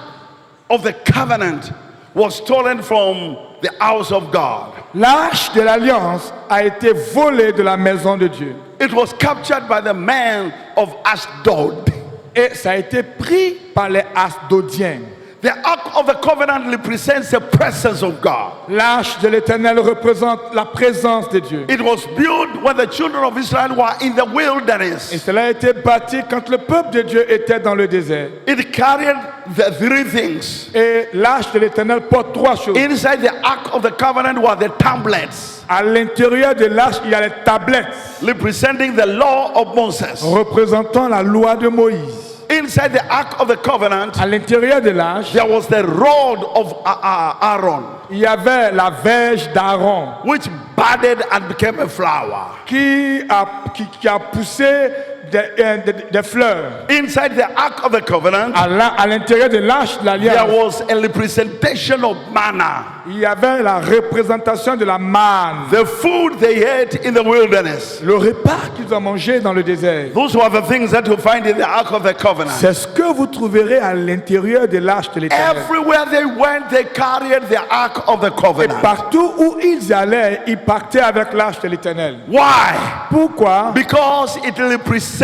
of the covenant was stolen from the house of God. L'arche de l'alliance a été volée de la maison de Dieu. It was captured by the man of Ashdod. Et ça a été pris par les Ashdodiens. The ark of the covenant represents the presence of God. L'arche de l'Éternel représente la présence de Dieu. It was built when the children of Israel were in the wilderness. Et cela a été bâti quand le peuple de Dieu était dans le désert. It carried the three things. Et l'arche de l'Éternel porte trois choses. Inside the ark of the covenant were the tablets. À l'intérieur de l'arche, il y a les tablettes representing the law of Moses. représentant la loi de Moïse. Inside the ark of the covenant, À l'intérieur de l'arche, there was the rod of Aaron, il y avait la verge d'Aaron which budded and became a flower. qui a poussé des fleurs. Inside the ark of the covenant, À l'intérieur de l'arche de there l'alliance, was a representation of manna, il y avait la représentation de la manne, the food they ate in the wilderness. le repas qu'ils ont mangé dans le désert. Those were the things that you find in the ark of the covenant. C'est ce que vous trouverez à l'intérieur de l'arche de l'Éternel. Everywhere they went, they carried the ark of the Et covenant. partout où ils allaient, ils partaient avec l'arche de l'Éternel. Why? Pourquoi? Because it represented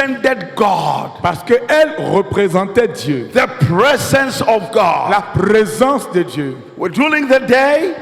God, Parce qu'elle représentait Dieu, the presence of God. la présence de Dieu. During the day,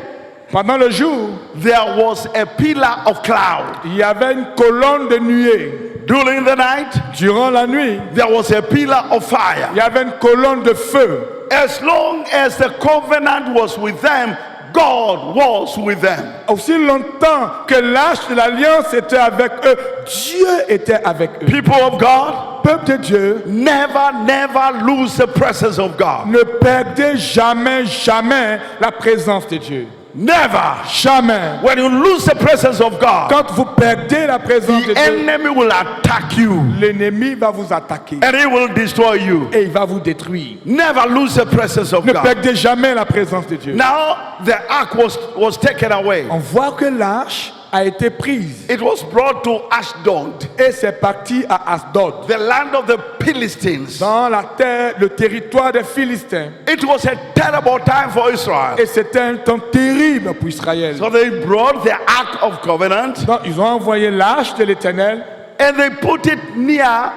Pendant le jour, there was a pillar of cloud. il y avait une colonne de nuée. During the night, Durant la nuit, there was a pillar of fire. il y avait une colonne de feu. As long as the covenant was with them, God was with them. Aussi longtemps que l'arche de l'alliance était avec eux, Dieu était avec eux. People of God, Peuple de Dieu, never lose the presence of God. ne perdez jamais la présence de Dieu. Never. Jamais. When you lose the presence of God, Quand vous perdez la présence de the Dieu, enemy will attack you l'ennemi va vous attaquer and he will destroy you. et il va vous détruire. Never lose the presence of Ne God. perdez jamais la présence de Dieu. Now the ark was taken away. On voit que l'arche a été prise It was brought to Ashdod, et c'est parti à Asdod, the land of the Philistines. dans la terre, le territoire des Philistins. It was a terrible time for Israel. Et c'était un temps terrible pour Israël. So they brought the ark of covenant Donc ils ont envoyé l'arche de l'Éternel and they put it near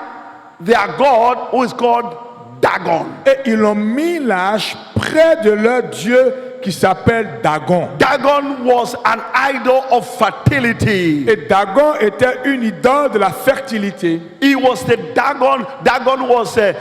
their God, who is called Dagon. et ils ont mis l'arche près de leur Dieu qui s'appelle Dagon. Dagon was an idol of fertility. Et Dagon était une idole de la fertilité. He was the Dagon. Dagon was a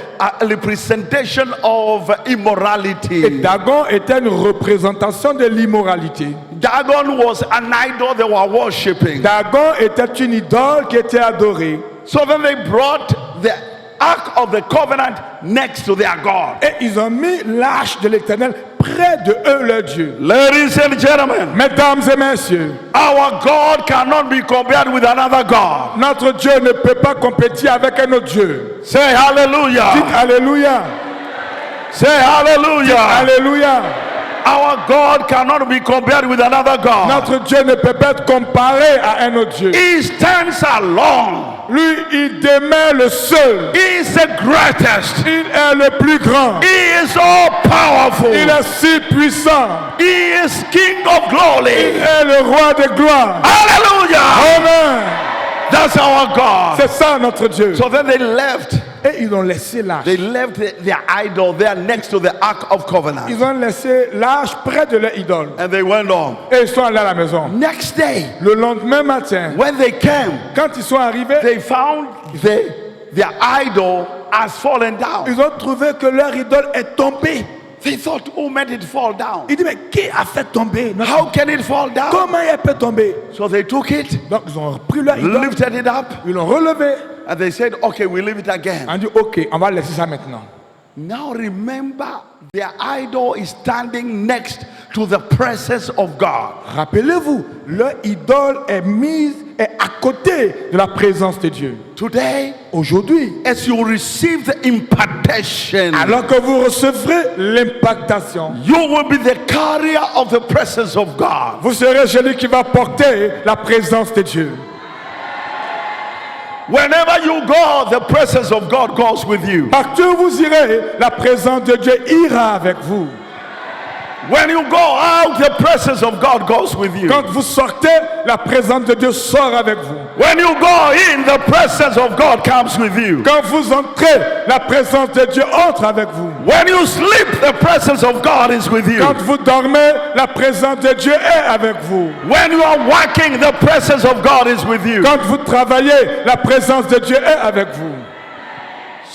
representation of Et immorality. Dagon était une représentation de l'immoralité. Dagon was an idol they were worshipping. Dagon était une idole qui était adorée. So then they brought the ark of the covenant next to their God. Et ils ont mis l'arche de l'Éternel près de eux, leur Dieu. Ladies and gentlemen, Mesdames et messieurs, our God cannot be compared with another God. notre Dieu ne peut pas compétir avec un autre Dieu. Say Dites hallelujah. Alléluia. Say hallelujah. Alléluia. Our God cannot be compared with another God. Notre Dieu ne peut pas être comparé à un autre Dieu. He stands alone. Lui, il demeure le seul. He is the greatest. Il est le plus grand. He is all powerful. Il est si puissant. He is King of Il glory. est le roi de gloire. Hallelujah. Amen. That's our God. C'est ça notre Dieu. So then they left. Et ils ont laissé l'arche. They left their idol there next to the Ark of Covenant. Ils ont laissé l'arche près de leur idole. And they went on. Et ils sont allés à la maison. Next day, Le lendemain matin, when they came, quand ils sont arrivés, they found their idol has fallen down. ils ont trouvé que leur idole est tombée. They thought, who made it fall down? Ils disent, mais qui a fait tomber notre How can it fall down? Comment elle peut tomber? So they took it, Donc ils ont pris leur idole, lifted it up, ils l'ont relevé. and they said, okay, we leave it again. On dit, ok, on va laisser ça maintenant. Now remember, their idol is standing next to the presence of God. Rappelez-vous, leur idole est à côté de la présence de Dieu. Today, Aujourd'hui, as you receive the impartation, alors que vous recevrez l'impactation, you will be the carrier of the presence of God. vous serez celui qui va porter la présence de Dieu. Whenever you go, the presence of God goes with you. Partout où vous irez, la présence de Dieu ira avec vous. When you go out, the presence of God goes with you. Quand vous sortez, la présence de Dieu sort avec vous. When you go in, the presence of God comes with you. Quand vous entrez, la présence de Dieu entre avec vous. When you sleep, the presence of God is with you. Quand vous dormez, la présence de Dieu est avec vous. When you are working, the presence of God is with you. Quand vous travaillez, la présence de Dieu est avec vous.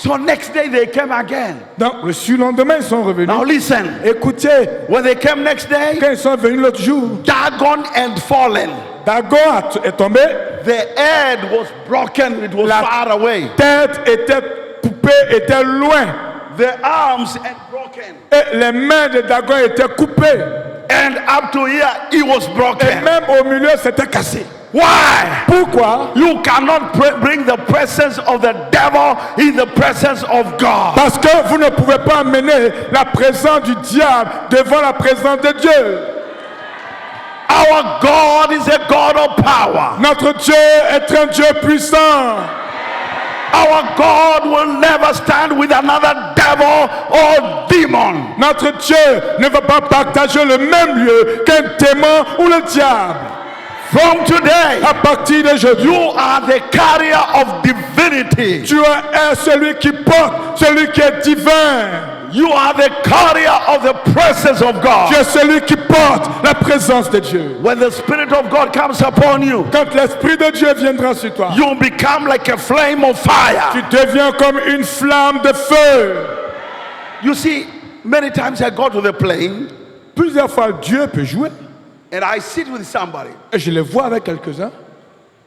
So next day they came again. Donc, le surlendemain, ils sont revenus. Now listen. Écoutez, When they came next day, quand ils sont venus l'autre jour, Dagon had fallen. Dagon est tombé, The head was broken. It was La- far away. tête était coupée, était loin. The arms had broken. Et les mains de Dagon étaient coupées. And up to here, it was Et broken. même au milieu, c'était cassé. Why? Pourquoi? You cannot bring the presence of the devil in the presence of God. Parce que vous ne pouvez pas amener la présence du diable devant la présence de Dieu. Our God is a God of power. Notre Dieu est un Dieu puissant. Our God will never stand with another devil or demon. Notre Dieu ne va pas partager le même lieu qu'un démon ou le diable. From today, À partir d'aujourd'hui, you are the carrier of divinity. tu es celui qui porte, celui qui est divin. You are the carrier of the presence of Tu God. es celui qui porte la présence de Dieu. When the Spirit of God comes upon you, Quand l'Esprit de Dieu viendra sur toi, you become like a flame of fire. tu deviens comme une flamme de feu. You see, many times I go to the plane Plusieurs fois, Dieu peut jouer. and I sit with somebody. Et je le vois avec quelques-uns.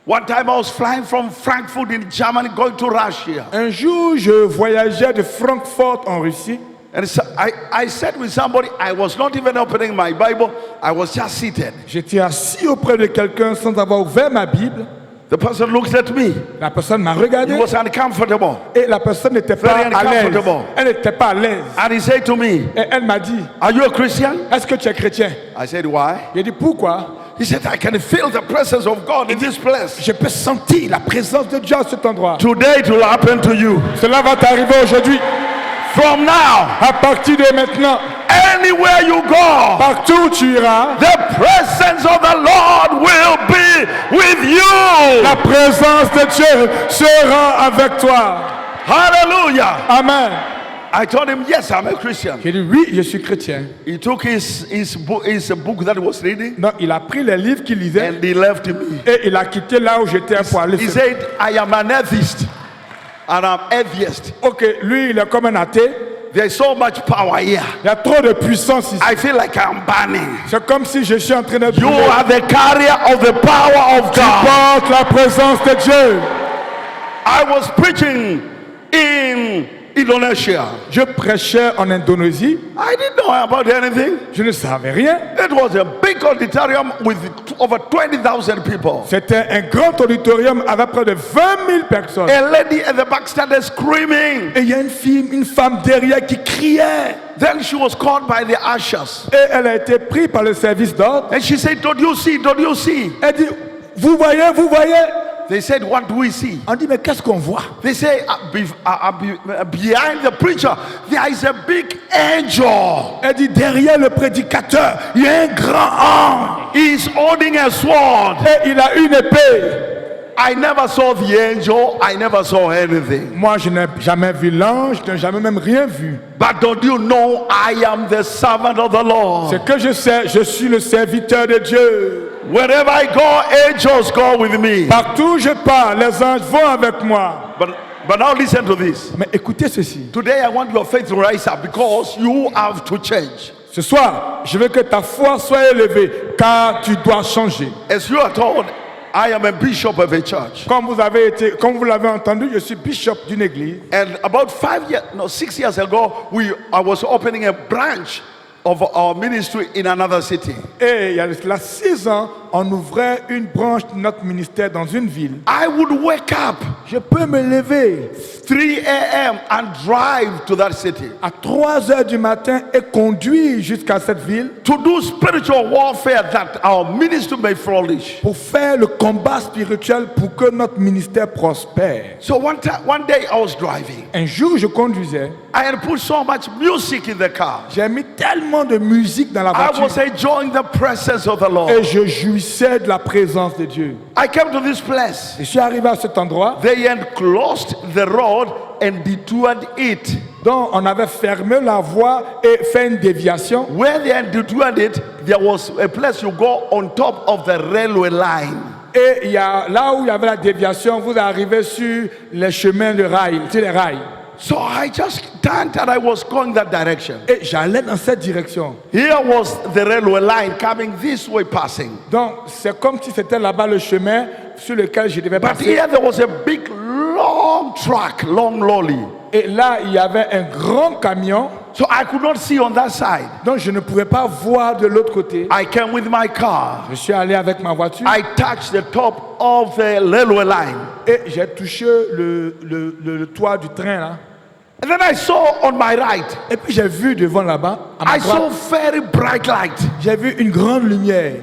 One time I was flying from Frankfurt in Germany going to Russia. Un jour, je voyageais de Francfort en Russie. And so I said with somebody, I was not even opening my Bible, I was just seated. J'étais assis auprès de quelqu'un sans avoir ouvert ma Bible. The person looked at me. La personne m'a He regardé was uncomfortable. et la personne n'était pas Very à l'aise. uncomfortable. Elle n'était pas à l'aise. And he said to me, Et elle m'a dit, are you a Christian? est-ce que tu es chrétien? I said, why? J'ai dit, pourquoi? He said, I can feel the presence of God in this place. Je peux sentir la présence de Dieu à cet endroit. Today it will happen to you. Cela va t'arriver aujourd'hui. From now, À partir de maintenant, anywhere you go, partout où tu iras, the presence of the Lord will be with you. la présence de Dieu sera avec toi. Hallelujah. Amen. I told him, yes, I'm a Christian. J'ai dit, oui, je suis chrétien. He took his book that he was reading Non, il a pris les livres qu'il lisait and he left me. et il a quitté là où j'étais pour aller. He se- said, I am an atheist and I'm atheist. Ok, lui, il est comme un athée. There's so much power here. Il y a trop de puissance ici. I feel like I'm burning. C'est comme si je suis en train de You brûler. are the carrier of the power of God. Porte la présence de Dieu. I was preaching in Indonesia. Je prêchais en Indonésie. I didn't know about anything. Je ne savais rien. It was a big auditorium with over 20,000 people. C'était un grand auditorium avec près de 20 000 personnes. A lady at the back started screaming. Et il y a une femme derrière qui criait. Then she was called by the ushers. Et elle a été prise par le service d'ordre. And she said, don't you see? Don't you see? Elle dit, vous voyez, vous voyez. They said, what do we see? On dit, mais qu'est-ce qu'on voit? They say, behind the preacher, there is a big angel. Elle dit, derrière le prédicateur, il y a un grand ange. He's holding a sword. Et il a une épée. I never saw the angel. I never saw anything. Moi, je n'ai jamais vu l'ange, je n'ai jamais même rien vu. But don't you know I am the servant of the Lord? C'est que je sais, je suis le serviteur de Dieu. Wherever I go, angels go with me. Partout où je pars, les anges vont avec moi. But now listen to this. Mais écoutez ceci. Today I want your faith to rise up because you have to change. Ce soir, je veux que ta foi soit élevée, car tu dois changer. As you are told, I am a bishop of a church. Comme vous l'avez entendu, je suis bishop d'une église. And about 6 years ago, I was opening a branch of our ministry in another city. Et il y a là 6 ans, on ouvrait une branche de notre ministère dans une ville. I would wake up Je peux me lever 3 a.m. and drive to that city à 3 heures du matin et conduire jusqu'à cette ville to do spiritual warfare that our ministry may flourish. pour faire le combat spirituel pour que notre ministère prospère. So one day I was driving. Un jour, je conduisais. I had put so much music in the car. J'ai mis tellement de musique dans la I voiture was enjoying the presence of the Lord. et je jouissais de la présence de Dieu. I came to this place. Je suis arrivé à cet endroit They had closed the road and detoured it. dont on avait fermé la voie et fait une déviation. Where they had detoured it, there was a place you go on top of the railway line. Et il y a, là où il y avait la déviation, vous arrivez sur les chemins de rail, sur les rails. So I just turned and I was going that direction. Et j'allais dans cette direction. Here was the railway line coming this way passing. Donc c'est comme si c'était là-bas le chemin sur lequel je devais But passer. here there was a big long truck, long lorry. Et là, il y avait un grand camion. So I could not see on that side. Donc je ne pouvais pas voir de l'autre côté. I came with my car. Je suis allé avec ma voiture I touched the top of the railway line. et j'ai touché le toit du train là. And then I saw on my right, Et puis j'ai vu devant là-bas, à ma I saw droite, very bright light. j'ai vu une grande lumière.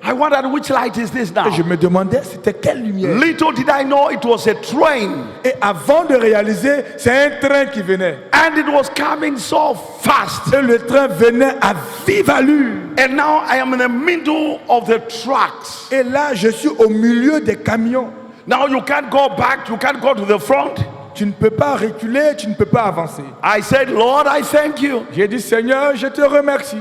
I wondered which light is this now? Et je me demandais c'était quelle lumière. Little did I know it was a train. Et avant de réaliser, c'est un train qui venait. And it was coming so fast. Et le train venait à vive allure. And now I am in the middle of the trucks. Et là, je suis au milieu des camions. Now you can't go back, you can't go to the front. Tu ne peux pas reculer, tu ne peux pas avancer. I said, Lord, I thank you. J'ai dit, Seigneur, je te remercie.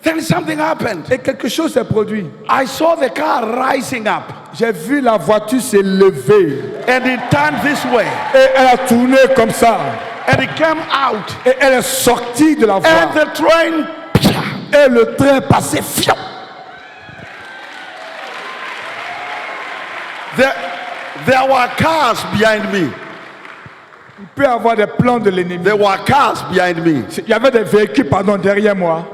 Then something happened. Et quelque chose s'est produit. I saw the car rising up J'ai vu la voiture se lever. and it turned this way Et elle a tourné comme ça. and it came out Et elle est sortie de la voie. and the train. Et le train passait. Fiam. There were cars behind me. Il peut y avoir des plans de l'ennemi. There were cars behind me. Il y avait des véhicules, derrière moi.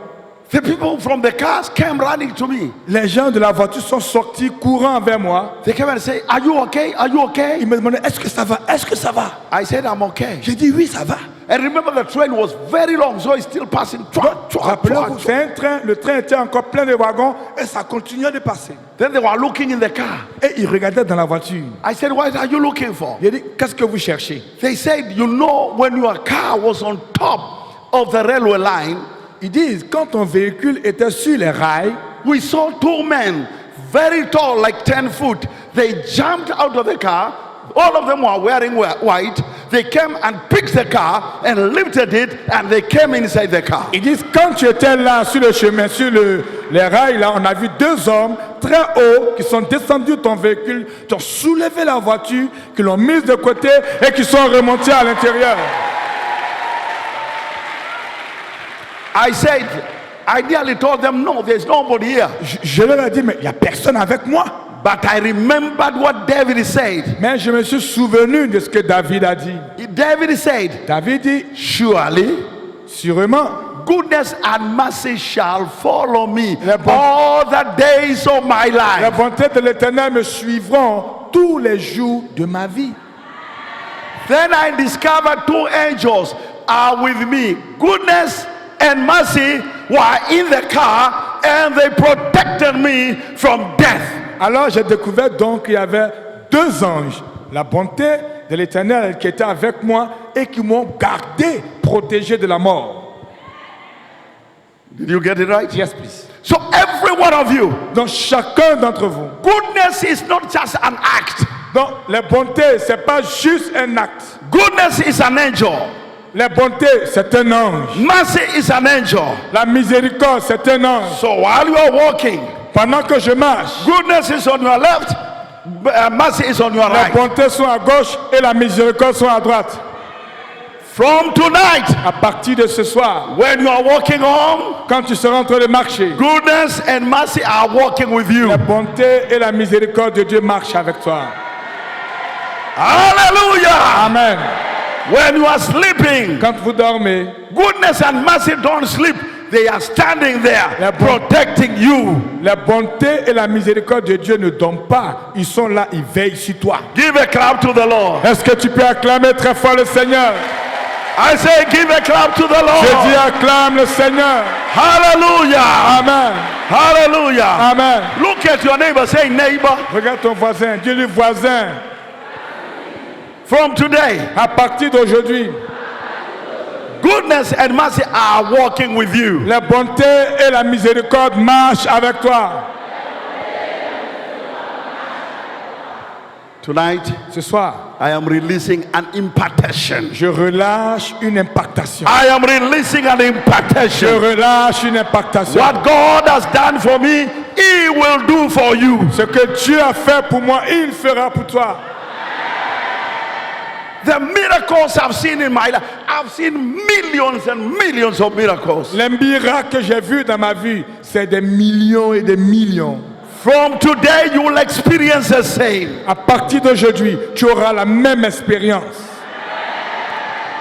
The people from the cars came running to me. Les gens de la voiture sont sortis courant vers moi. They came and say, "Are you okay? Are you okay?" Ils me demandaient, est-ce que ça va? Est-ce que ça va? I said, "I'm okay." J'ai dit, oui, ça va. And remember, the train was very long, so it's still passing. Rappelez-vous, c'est un train, le train était encore plein de wagons et ça continuait de passer. Then they were looking in the car. Et ils regardaient dans la voiture. I said, "What are you looking for?" J'ai dit, qu'est-ce que vous cherchez? They said, "You know, when your car was on top of the railway line, Ils disent, quand ton véhicule était sur les rails, we saw two men, very tall, like 10 foot. They jumped out of the car. All of them were wearing white. They came and picked the car and lifted it, and they came inside the car." ils disent, quand tu étais là sur le chemin, sur les rails, là, on a vu deux hommes très hauts qui sont descendus de ton véhicule, qui ont soulevé la voiture, qui l'ont mise de côté et qui sont remontés à l'intérieur. I said, I nearly told them, "No, there's nobody here." Je leur ai dit, mais il n'y a personne avec moi. But I remembered what David said. Mais je me suis souvenu de ce que David a dit. David said, David dit, "Surely sûrement, goodness and mercy shall follow me La bonté- all the days of my la life." bonté de l'Éternel me suivront tous les jours de ma vie. Then I discovered two angels are with me. Goodness and mercy were in the car, and they protected me from death. Alors j'ai découvert donc qu'il y avait deux anges, la bonté de l'Éternel qui était avec moi et qui m'ont gardé, protégé de la mort. Did you get it right? Yes, please. So every one of you, Donc chacun d'entre vous. goodness is not just an act. Donc la bonté, c'est pas juste un acte. Goodness is an angel. La bonté, c'est un ange. Mercy is an angel. La miséricorde, c'est un ange. So while you are walking, Pendant que je marche, goodness is on your left, mercy is on your la right. bonté sont à gauche et la miséricorde sont à droite. From tonight, À partir de ce soir, when you are walking home, quand tu seras en train de marcher, goodness and mercy are walking with you. la bonté et la miséricorde de Dieu marchent avec toi. Hallelujah. Amen. When you are sleeping, Quand vous dormez, goodness and mercy don't sleep. They are standing there La bon- protecting you. la bonté et la miséricorde de Dieu ne dorment pas. Ils sont là, ils veillent sur toi. Give a clap to the Lord. Est-ce que tu peux acclamer très fort le Seigneur? I say, give a clap to the Je dis Lord. acclame le Seigneur. Hallelujah. Amen. Hallelujah. Amen. Look at your neighbor. Say, neighbor, Regarde ton voisin. Dis-lui voisin. from today, À partir d'aujourd'hui, goodness and mercy are walking with you. la bonté et la miséricorde marchent avec toi. Tonight, Ce soir, I am releasing an impartation. je relâche une impactation. I am releasing an Je impartation. relâche une impactation. What God has done for me, He will do for you. Ce que Dieu a fait pour moi, il fera pour toi. The miracles I've seen in my life, I've seen millions and millions of miracles. Les miracles que j'ai vus dans ma vie, c'est des millions et des millions. From today, you will experience the same. À partir d'aujourd'hui, tu auras la même expérience.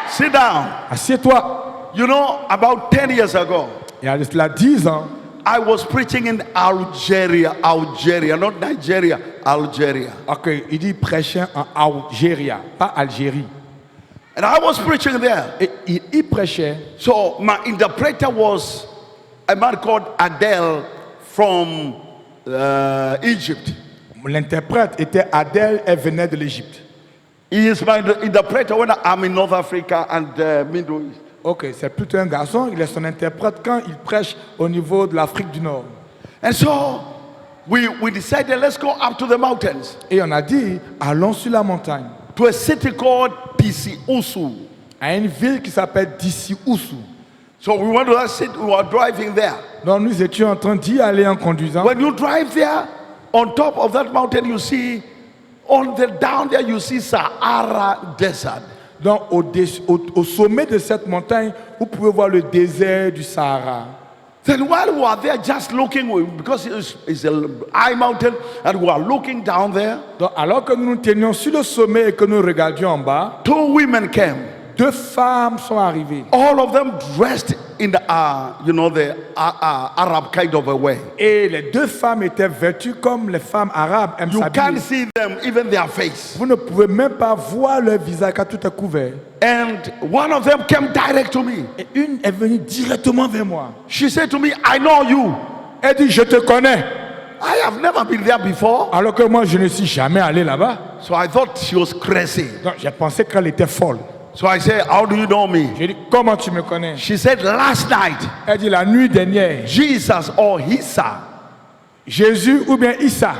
Sit down. Assieds-toi. You know, about 10 years ago, Il y a de cela 10 ans, I was preaching in Algeria, not Nigeria, Algeria. ok, il dit prêchait en Algérie, pas Algérie. And I was preaching there. Et il prêchait. So my interpreter was a man called Adele from Egypt. L'interprète était Adèle, elle venait de l'Égypte. He is my interpreter when I'm in North Africa and Middle East. Ok, c'est plutôt un garçon, il est son interprète quand il prêche au niveau de l'Afrique du Nord. And so we decided, let's go up to the mountains, Et on a dit, allons sur la montagne, to a city called Tisiusu. à une ville qui s'appelle Dissy-Oussou. So we went to that city, we were driving there. Donc nous étions en train d'y aller en conduisant. When you drive there, on top of that mountain, you see, down there, you see Sahara Desert. Donc au sommet de cette montagne, vous pouvez voir le désert du Sahara. Then while we were there just looking, because it's a high mountain, and we are looking down there, Donc alors que nous nous tenions sur le sommet et que nous regardions en bas, 2 women came. 2 femmes sont arrivées. All of them dressed in the, the Arab kind of a way. Et les 2 femmes étaient vêtues comme les femmes arabes aiment You can't s'habiller. see them, even their face. Vous ne pouvez même pas voir leur visage car tout est couvert. And one of them came direct to me. Et une est venue directement vers moi. She said to me, I know you. Elle dit, je te connais. I have never been there before. Alors que moi, je ne suis jamais allé là-bas. So I thought she was crazy. Donc, j'ai pensé qu'elle était folle. So I said, how do you know me? J'ai dit, comment tu me connais? She said, last night, Elle dit, la nuit dernière, Jesus or Hissa Jésus ou bien Issa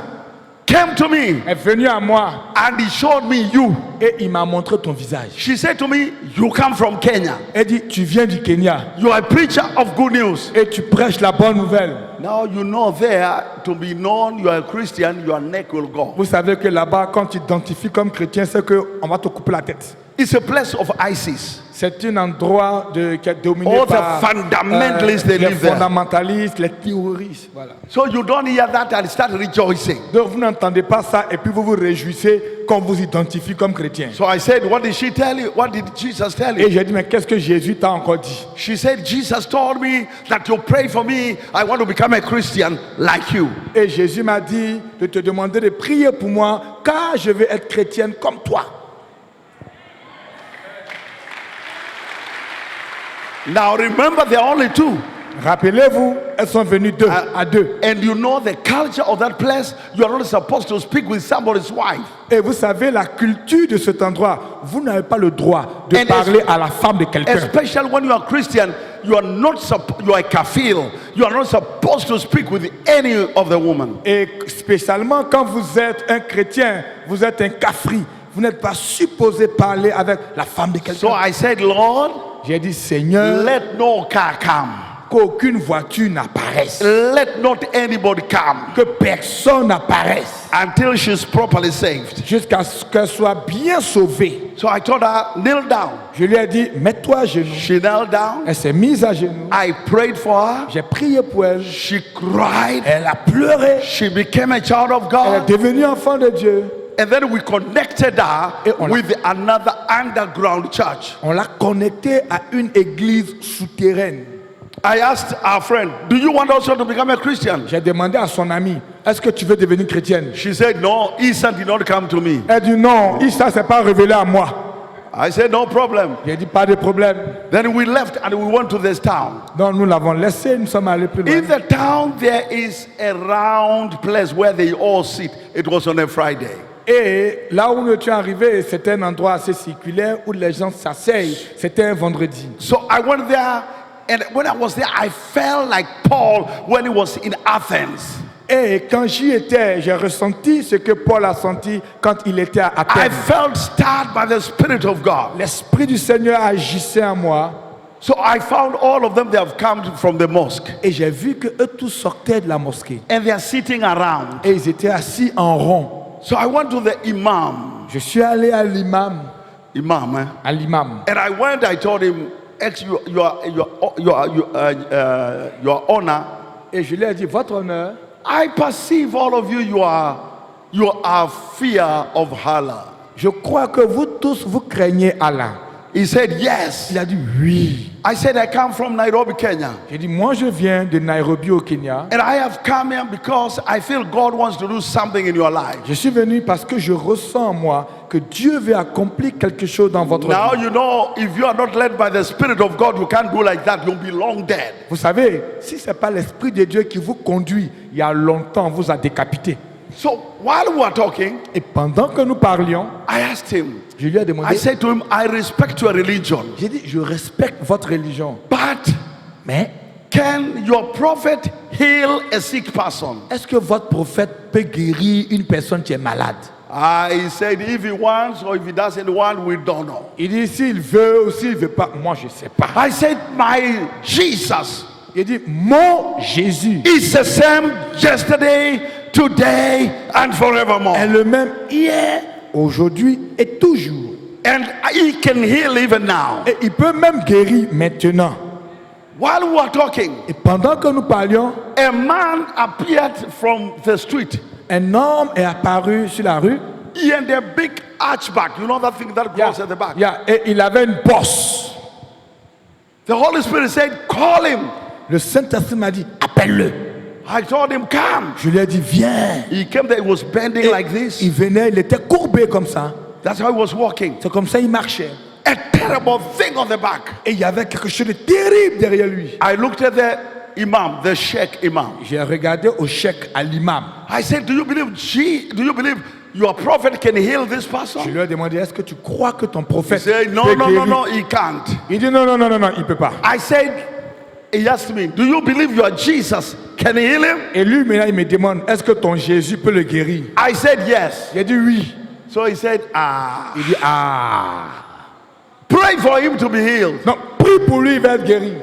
came to me est venu à moi and he showed me you. et il m'a montré ton visage. She said to me, you come from Kenya. Elle dit, tu viens du Kenya You are a preacher of good news. et tu prêches la bonne nouvelle. Now you know there, to be known you are a Christian, your neck will go. Vous savez que là-bas, quand tu t'identifies comme chrétien, c'est qu'on va te couper la tête. It's a place of ISIS. C'est un endroit qui est dominé All the par fundamentalists, they les live there. fondamentalistes, les terroristes. Voilà. So you don't hear that and start rejoicing. Donc vous n'entendez pas ça et puis vous vous réjouissez qu'on vous identifie comme chrétien. So I said, what did she tell you? What did Jesus tell Et you? j'ai dit, mais qu'est-ce que Jésus t'a encore dit? She said, Jesus told me that you pray for me. I want to become a Christian like you. Et Jésus m'a dit de te demander de prier pour moi car je vais être chrétienne comme toi. Now remember, there are only 2. Rappelez-vous, elles sont venues à deux. And you know the culture of that place, you are not supposed to speak with somebody's wife. Et vous savez la culture de cet endroit, vous n'avez pas le droit de And parler à la femme de quelqu'un. Especially when you are Christian, you are a kafir. You are not supposed to speak with any of the women. Et spécialement quand vous êtes un chrétien, vous êtes un kafri. Vous n'êtes pas supposé parler avec la femme de quelqu'un. So I said, Lord, J'ai dit, Seigneur, let no car come. qu'aucune voiture n'apparaisse. Let not anybody come Que personne n'apparaisse. until she's properly saved. Jusqu'à ce qu'elle soit bien sauvée. So I told her, kneel down. Je lui ai dit, mets-toi à genoux. She knelt down. Elle s'est mise à genoux. I prayed for her. J'ai prié pour elle. She cried. Elle a pleuré. She became a child of Elle est God. devenue enfant de Dieu. And then we connected her Et on l'a- with another underground church. On l'a connectée à une église souterraine. I asked our friend, do you want also to become a Christian? J'ai demandé à son ami, est-ce que tu veux devenir chrétienne? She said, no, Isa did not come to me. Elle dit non, ça ne s'est pas révélé à moi. I said, no problem. J'ai dit pas de problème. Then we left and we went to this town. Donc nous l'avons laissé, nous sommes allés plus loin. In the town, there is a round place where they all sit. It was on a Friday. Et là où nous étions arrivés, c'était un endroit assez circulaire où les gens s'asseyent. C'était un vendredi. So I went there, and when I was there, I felt like Paul when he was in Athens. Et quand j'y étais, j'ai ressenti ce que Paul a senti quand il était à I Athènes. felt stirred by the Spirit of God. L'Esprit du Seigneur agissait en moi. So I found all of them, they have come from the mosque. Et j'ai vu que eux tous sortaient de la mosquée. And they are sitting around. Et ils étaient assis en rond. So I went to the imam. Je suis allé à l'imam. Imam, eh? À l'imam. And I went, I told him, your honor, Et je lui ai dit, votre honneur, I perceive all of you, you are fear of Allah. je crois que vous tous, vous craignez Allah. He said, yes. Il a dit oui. I said, I come from Nairobi, Kenya. J'ai dit, moi je viens de Nairobi au Kenya. And I have come here because I feel God wants to do something in your life. Je suis venu parce que je ressens en moi que Dieu veut accomplir quelque chose dans votre Now vie. you know, if you are not led by the Spirit of God, you can't do like that. You'll be long dead. Vous savez, si ce n'est pas l'Esprit de Dieu qui vous conduit, il y a longtemps, on vous a décapité. So while we were talking, Et pendant que nous parlions, I asked him, je lui ai demandé, I said to him, I respect your religion, j'ai dit, je respecte votre religion. but Mais can your prophet heal a sick person? est-ce que votre prophète peut guérir une personne qui est malade? I said, if he wants or if he doesn't want, we don't know. Il dit, s'il veut ou s'il ne veut pas, moi je ne sais pas. I said, my Jesus Il dit, mon Jésus is the same yesterday, today, and forevermore. est le même hier, aujourd'hui et toujours. And he can heal even now. Et il peut même guérir maintenant. While we were talking, Et pendant que nous parlions, a man appeared from the street. un homme est apparu sur la rue. He had a big archback. You know that thing that goes at the back. Et il avait une bosse. The Holy Spirit said, call him. Le Saint-Esprit m'a dit, appelle-le. I told him, come. Je lui ai dit, viens. He came there, he was bending Et like this. il venait, il était courbé comme ça. That's how he was walking. C'est comme ça il marchait. A terrible thing on the back. Et il y avait quelque chose de terrible derrière lui. I looked at the imam, the sheikh imam. J'ai regardé au cheikh, à l'imam. I said, do you believe your prophet can heal this Je person? lui ai demandé, est-ce que tu crois que ton He prophète said, no, peut no, no, guérir? no, he can't. Il dit non, il ne peut pas. I said, he asked me, do you believe your Jesus can heal him? Et lui, maintenant, il me demande, est-ce que ton Jésus peut le guérir? I said, yes. Il a dit oui. So he said, Il dit pray for him to be healed. non, prie pour lui, il va être guéri.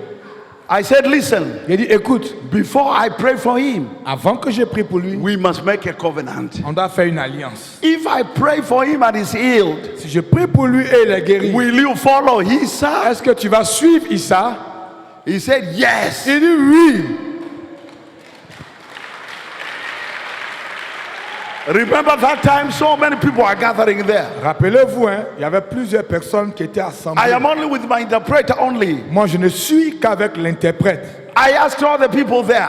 I said, listen, Il a dit, écoute, before I pray for him, avant que je prie pour lui, we must make a covenant. on doit faire une alliance. If I pray for him and he's healed, Si je prie pour lui et il est guéri, will you follow Isa? est-ce que tu vas suivre Issa? He said, yes. Il dit oui. Remember that time so many people are gathering there. Rappelez-vous, il y avait plusieurs personnes qui étaient I assemblées. am only with my interpreter only. Moi, je ne suis qu'avec l'interprète. I asked all the people there,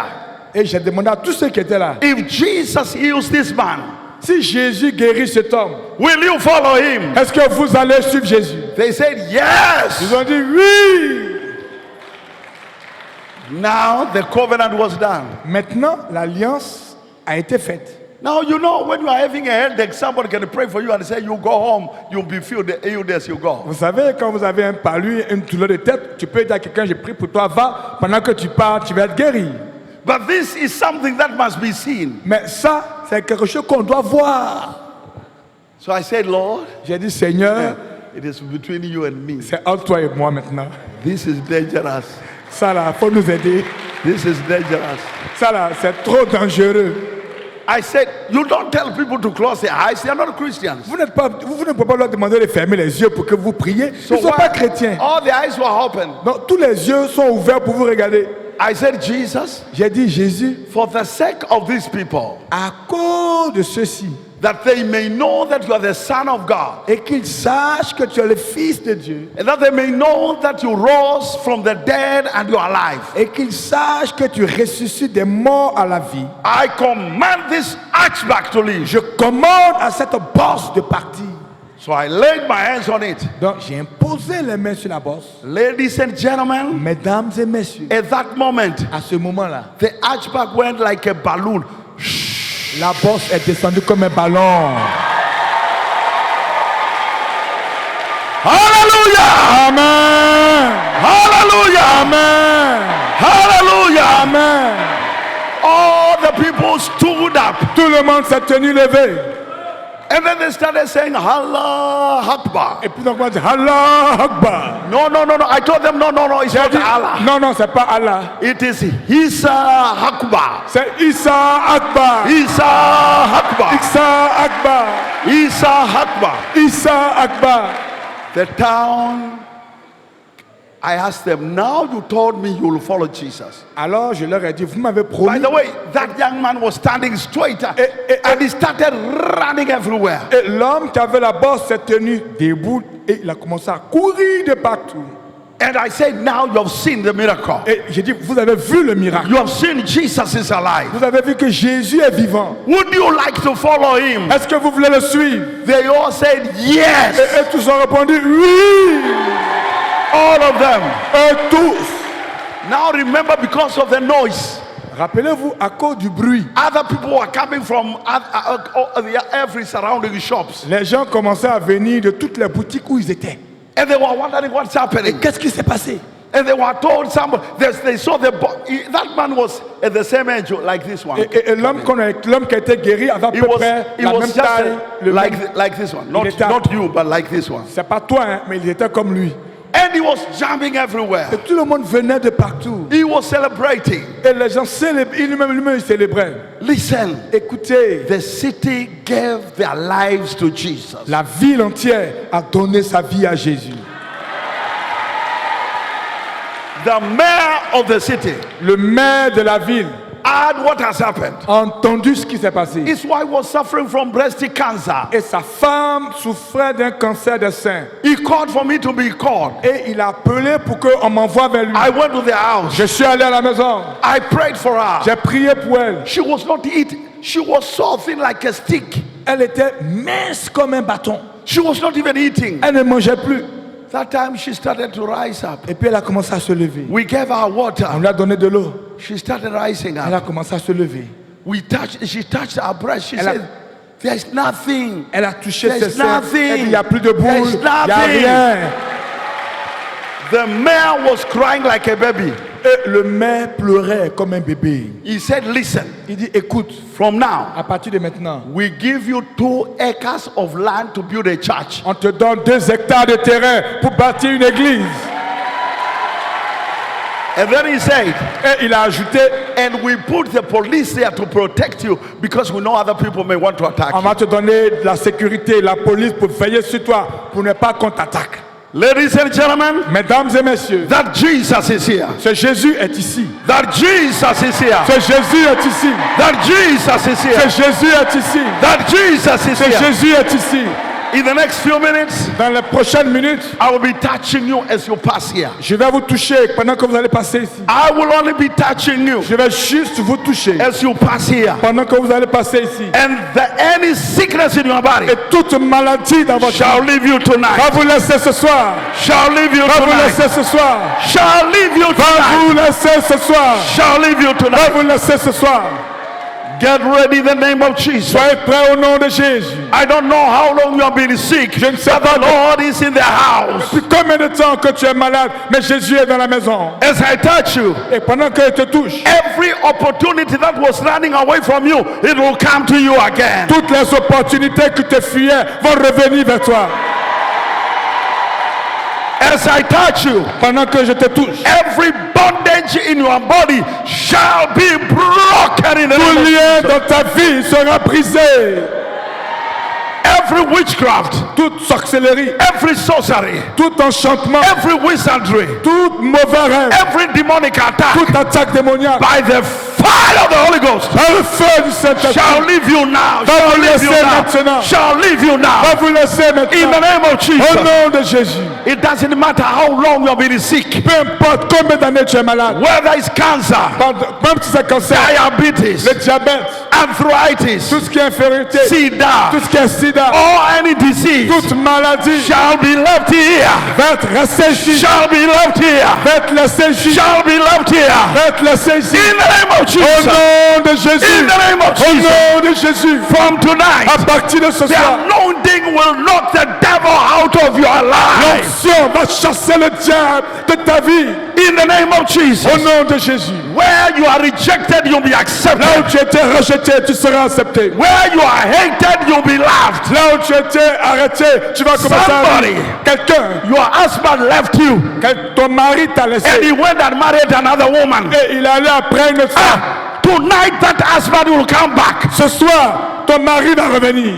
Et j'ai demandé à tous ceux qui étaient là, if Jesus heals this man, si Jésus guérit cet homme, will you follow him? est-ce que vous allez suivre Jésus? They said, yes. Ils ont dit oui. Now the covenant was done. Maintenant, l'alliance a été faite. Now, you know, when you are having a headache, somebody can pray for you and say, you go home, you'll be healed as you go. Vous savez, quand vous avez un palu, une douleur de tête, tu peux dire à quelqu'un, je prie pour toi, va, pendant que tu pars, tu vas être guéri. But this is something that must be seen. Mais ça, c'est quelque chose qu'on doit voir. So I said, Lord, J'ai dit, Seigneur, it is between you and me. c'est entre toi et moi maintenant. This is dangerous. Ça là, faut nous aider. This is dangerous. Ça là, c'est trop dangereux. I said, you don't tell people to close their eyes. They are not Christians. Vous ne pouvez pas leur demander de fermer les yeux pour que vous priez. Ils ne sont why- pas chrétiens. all the eyes were open. Donc, tous les yeux sont ouverts pour vous regarder. I said, Jesus, J'ai dit, Jésus, for the sake of these people, à cause de ceci, that they may know that you are the Son of God, et qu'ils sachent que tu es le Fils de Dieu, and that they may know that you rose from the dead and you are alive. et qu'ils sachent que tu ressuscites des morts à la vie, I command this archback to leave. je commande à cette bosse de partir. So I laid my hands on it. Donc, j'ai imposé les mains sur la bosse. Ladies and gentlemen, Mesdames et messieurs, at that moment, à ce moment-là, the archback went like a balloon. la bosse est descendue comme un ballon. Hallelujah! Amen. Hallelujah! Amen. Hallelujah! Amen. All the people stood up. Tout le monde s'est tenu levé. And then they started saying, Allah Akbar. Et puis donc on dit Allah Akbar. No. I told them, no, it's J'ai not dit, Allah. non, c'est pas Allah. It is Isa Akbar. C'est Issa Akbar. Isa Akbar. Issa Akbar. Isa Akbar. Issa Akbar. The town, I asked them, now you told me you will follow Jesus. Alors je leur ai dit, vous m'avez By promis. the way, that young man was standing straight Eh, and he started running everywhere. Et l'homme qui avait la bosse s'est tenu debout et il a commencé à courir de partout. And I said, now you have seen the miracle. Et j'ai dit, vous avez vu le miracle. You have seen Jesus is alive. Vous avez vu que Jésus est vivant. Would you like to follow him? Est-ce que vous voulez le suivre? They all said yes. Et tous ont répondu oui. All of them. Et tous. Now remember, because of the noise, Rappelez-vous, à cause du bruit, other people were coming from every surrounding shops. les gens commençaient à venir de toutes les boutiques où ils étaient. And they were wondering what's happening. Qu'est-ce qui s'est passé? And they were told they saw that man was at the same age like this one. Et l'homme qui a été guéri avait à He peu was, près he la was même just taille. le même- like this one. Il était- Not you, but like this one. C'est pas toi, hein, mais il était comme lui. And he was jumping everywhere. Et tout le monde venait de partout. He was celebrating. Et les gens célébraient, lui-même il célébrait. Listen, Écoutez, the city gave their lives to Jesus. la ville entière a donné sa vie à Jésus. The mayor of the city, Le maire de la ville, heard what has happened. a entendu ce qui s'est passé. His wife was suffering from breast cancer. Et sa femme souffrait d'un cancer des seins. He called for me to be called. Et il a appelé pour qu'on m'envoie vers lui. I went to their house. Je suis allé à la maison. I prayed for her. J'ai prié pour elle. She was not eating. She was so thin like a stick. Elle était mince comme un bâton. She was not even eating. Elle ne mangeait plus. That time she started to rise up. Et puis elle a commencé à se lever. We gave her On water. lui a donné de l'eau. She started rising Elle a up. commencé à se lever. She touched her breast. She Elle a- said, there's nothing. Elle a touché ses There's seins. nothing. Elle dit, il n'y a plus de boule. There's Il n'y a nothing. rien. The man was crying like a baby. Et le maire pleurait comme un bébé. He said, listen, Il dit, écoute, from now, à partir de maintenant, we give you 2 acres of land to build a church. on te donne 2 hectares de terrain pour bâtir une église. And then he said, Et il a ajouté, and we put the police there to protect you because we know other people may want to attack on you. va te donner de la sécurité, la police pour veiller sur toi, pour ne pas qu'on t'attaque. Ladies and gentlemen, Mesdames et messieurs, that Jesus is here. ce Jésus est ici. That Jesus is here. Ce Jésus est ici. That Jesus is Ce here. Jésus est ici. That Jesus is Ce here. Jésus est ici. In the next few minutes, Dans les prochaines minutes, I will be touching you as you pass here. je vais vous toucher pendant que vous allez passer ici. I will only be touching you Je vais juste vous toucher as you pass here. pendant que vous allez passer ici. And any sickness in your body Et toute maladie dans votre shall corps leave you va tonight. vous laisser ce soir. Shall leave you Va vous tonight. laisser ce soir. Shall leave you Va tonight. vous laisser ce soir. Shall leave you Va tonight. vous laisser ce soir. Get ready in the name of Jesus. Soyez prêts au nom de Jésus. I don't know how long you have been sick, Je ne sais but pas the Lord is in the house. depuis combien de temps que tu es malade, mais Jésus est dans la maison. As I touch you, Et pendant qu'il te touche, every opportunity that was running away from you, it will come to you again. toutes les opportunités que tu fuyais vont revenir vers toi. As I touch you, Pendant que je te touche, every bondage in your body shall be broken in the tout name of lien Jesus. dans ta vie sera brisé. Every witchcraft, Toute sorcellerie, every sorcery, tout enchantement, every wizardry, tout mauvais rêve, every demonic attack toute attaque démoniaque, by the fire of the Holy Ghost par le feu du Saint-Esprit, shall leave you now. Va Shall vous leave you laisser now. maintenant. Shall leave you now. va vous laisser In the maintenant. name of Au Jesus. nom de Jésus. It doesn't matter how long you have been sick, Peu importe combien d'années tu es malade, whether it's cancer, même si c'est cancer, diabetes, le diabète, arthritis, tout ce qui est infirmité, sida, tout ce qui est sida, or any disease toute maladie shall be left here. va être restée ici, Shall be left here. va être laissée ici, Shall be left here. va être laissée ici. In the name of Au Jesus. nom de In Jésus. the name of Au Jesus. nom de Jésus. From tonight, À partir de ce the soir, anointing will knock the devil out of your life. l'onction va chasser le diable de ta vie. In the name of Jesus. Au nom de Jésus. Where you are rejected, you'll be Là accepted. où tu étais rejeté, tu seras accepté. Where you are hated, you'll be loved. Là où tu étais arrêté, tu vas commencer à Somebody. vivre. Quelqu'un, Your husband left you ton mari t'a and laissé he went and married another woman. et il est allé après une autre femme. Tonight, that husband will come back. Ce soir, ton mari va revenir.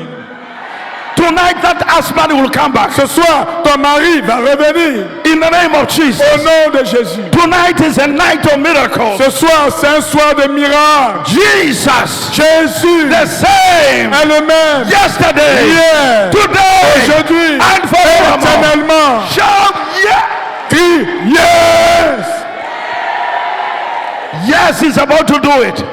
Tonight, that husband will come back. Ce soir, ton mari va revenir. In the name of Jesus. Au nom de Jésus. Tonight is a night of miracles. Ce soir, c'est un soir de miracle. Jesus, Jésus the same est le même. yesterday, Hier, today, aujourd'hui, and forevermore. éternellement. Shout yeah. Crie, yes! Yes, he's about to do it.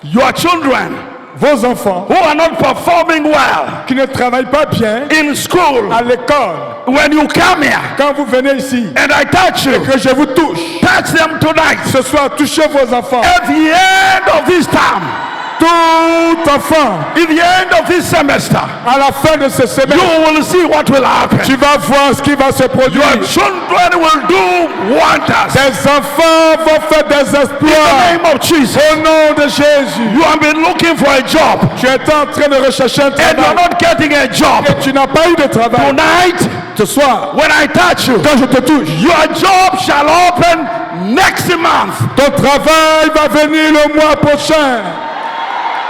Your children Vos enfants who are not performing well qui ne travaillent pas bien in school, à l'école, when you come here quand vous venez ici, and I touch you, que je vous touche, touch them tonight. ce soir, touchez vos enfants. At the end of this term, Tout enfant, in the end of this semester, à la fin de ce semestre, you will see what will happen. tu vas voir ce qui va se produire. Your children will do wonders. Tes enfants vont faire des In the exploits. name of Jesus. Au nom de Jésus, You have been looking for a job tu étais en train de rechercher un and you're travail not getting a job. et tu n'as pas eu de travail. Tonight, Ce soir, when I touch you, quand je te touche, your job shall open next month. ton travail va venir le mois prochain.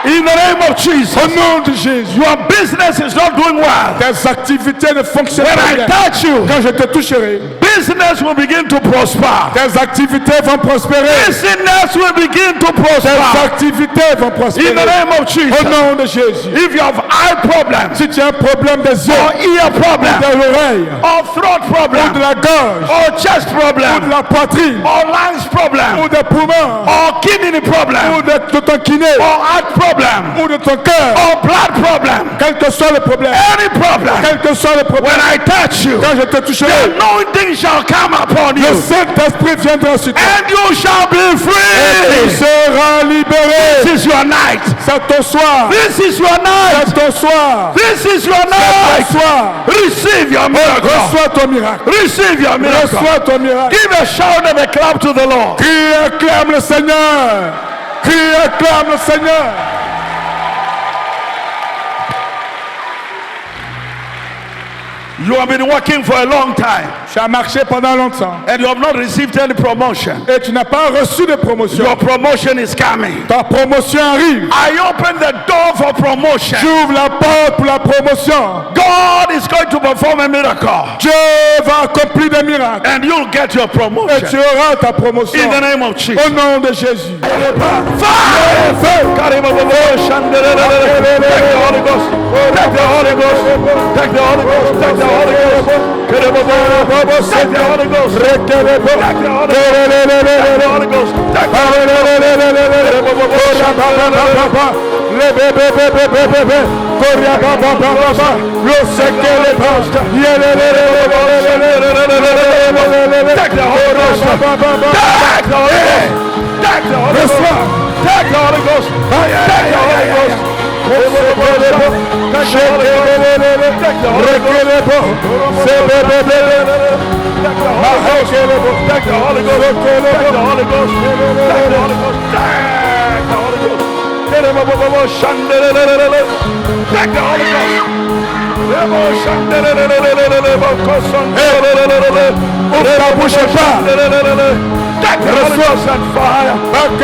In the name of Jesus. Au nom de Jésus. Your business is not doing well. Tes activités ne fonctionnent When pas I bien. touch you, Quand je te toucherai, business will begin to prosper. tes activités vont prospérer. Business will begin to Tes prosper. activités vont In prospérer. the name of Au Jesus. nom de Jésus. If you have eye problems, Si tu as un problème des yeux, or ear de problems, l'oreille, or throat ou de problems, la gorge, or chest ou de problems, la poitrine, or lungs ou problems, des poumons, or kidney ou problems, de ton kiné, or heart problems, ou de ton cœur, or blood problems, quel que soit le problème, any problem, quel que soit le problème, when I touch you, quand je te the toucherai, anointing shall come upon le you, Saint-Esprit viendra sur toi. and you shall be Et tu free. seras libéré. This is your night. C'est ton soir. This is your night. C'est ton soir. This is your Ton night. soir. Receive your miracle. Reçois ton miracle. Receive your miracle. Reçois ton miracle. Give a shout and a clap to the Lord. Crie, acclame le Seigneur. Crie, acclame le Seigneur. You have been working for a long time Tu as marché pendant longtemps and you have not received any promotion. et tu n'as pas reçu de promotion. Your promotion is coming. Ta promotion arrive. I open the door for promotion. J'ouvre la porte pour la promotion. God is going to perform a miracle Dieu va accomplir des miracles and you'll get your et tu promotion auras ta promotion. in the name of Jesus. Au nom de Jésus. Fire! Take the Holy Ghost. Take the Holy Ghost. Take the Holy Ghost. Take the Holy Ghost. Take the Holy Ghost. Take the Holy Ghost. Take the Holy Ghost. Take the Holy Ghost. Take the Holy Ghost. Take the Holy Ghost. Take the Holy Ghost. Take the Holy Ghost. Take the Holy Ghost. Take the Holy Ghost. Take the Holy Ghost. Take the Holy Ghost. Take the Holy Ghost. Take the Holy Ghost. Ouvre ta bouche et parle. Take the Holy Ghost and fire. Take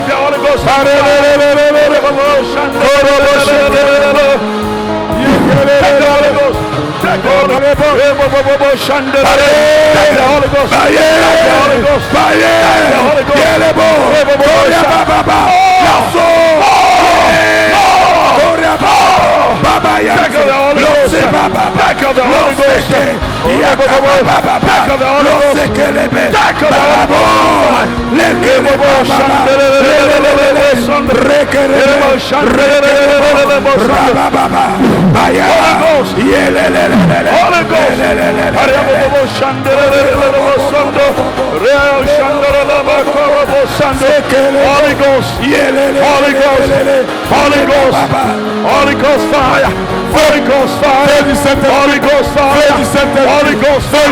the Holy Ghost and fire. Take the Holy Ghost. Take the Holy Ghost. Take the Holy Ghost. Take the Holy Ghost. Holy Ghost fire. Holy Ghost fire. Holy Ghost fire. Holy Ghost fire. Holy Ghost fire.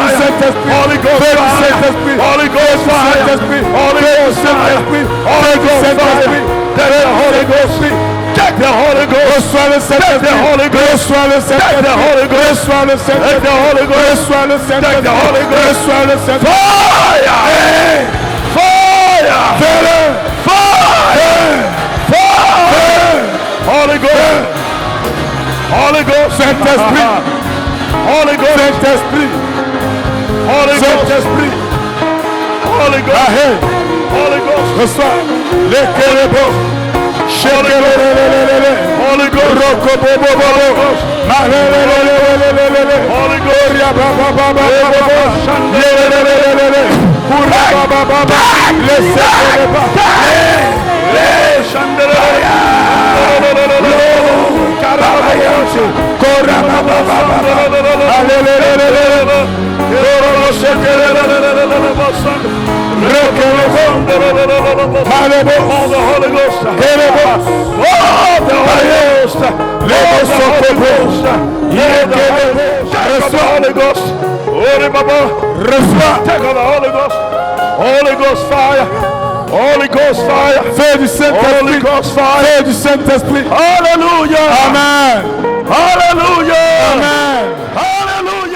Holy Ghost fire. Holy Ghost fire. Holy Ghost fire. Take the Holy Ghost. Take the Holy Ghost. Take the Holy Ghost. Take the Holy Ghost. Take the Holy Ghost. Take the Holy Ghost. Fire. Fire. Fire. Fire. Holy Ghost. Holy Ghost. Saint-Esprit. Holy Ghost. Saint-Esprit. Holy Ghost. Saint-Esprit. Holy Ghost. Holy Ghost. Reçois. Les kérébos. Holy Ghost. Holy Ghost. Holy Ghost fire. Holy Ghost fire. Feu du Saint-Esprit. Holy Ghost fire. Feu du Saint-Esprit. Hallelujah. Amen. Hallelujah. Amen. Hallelujah.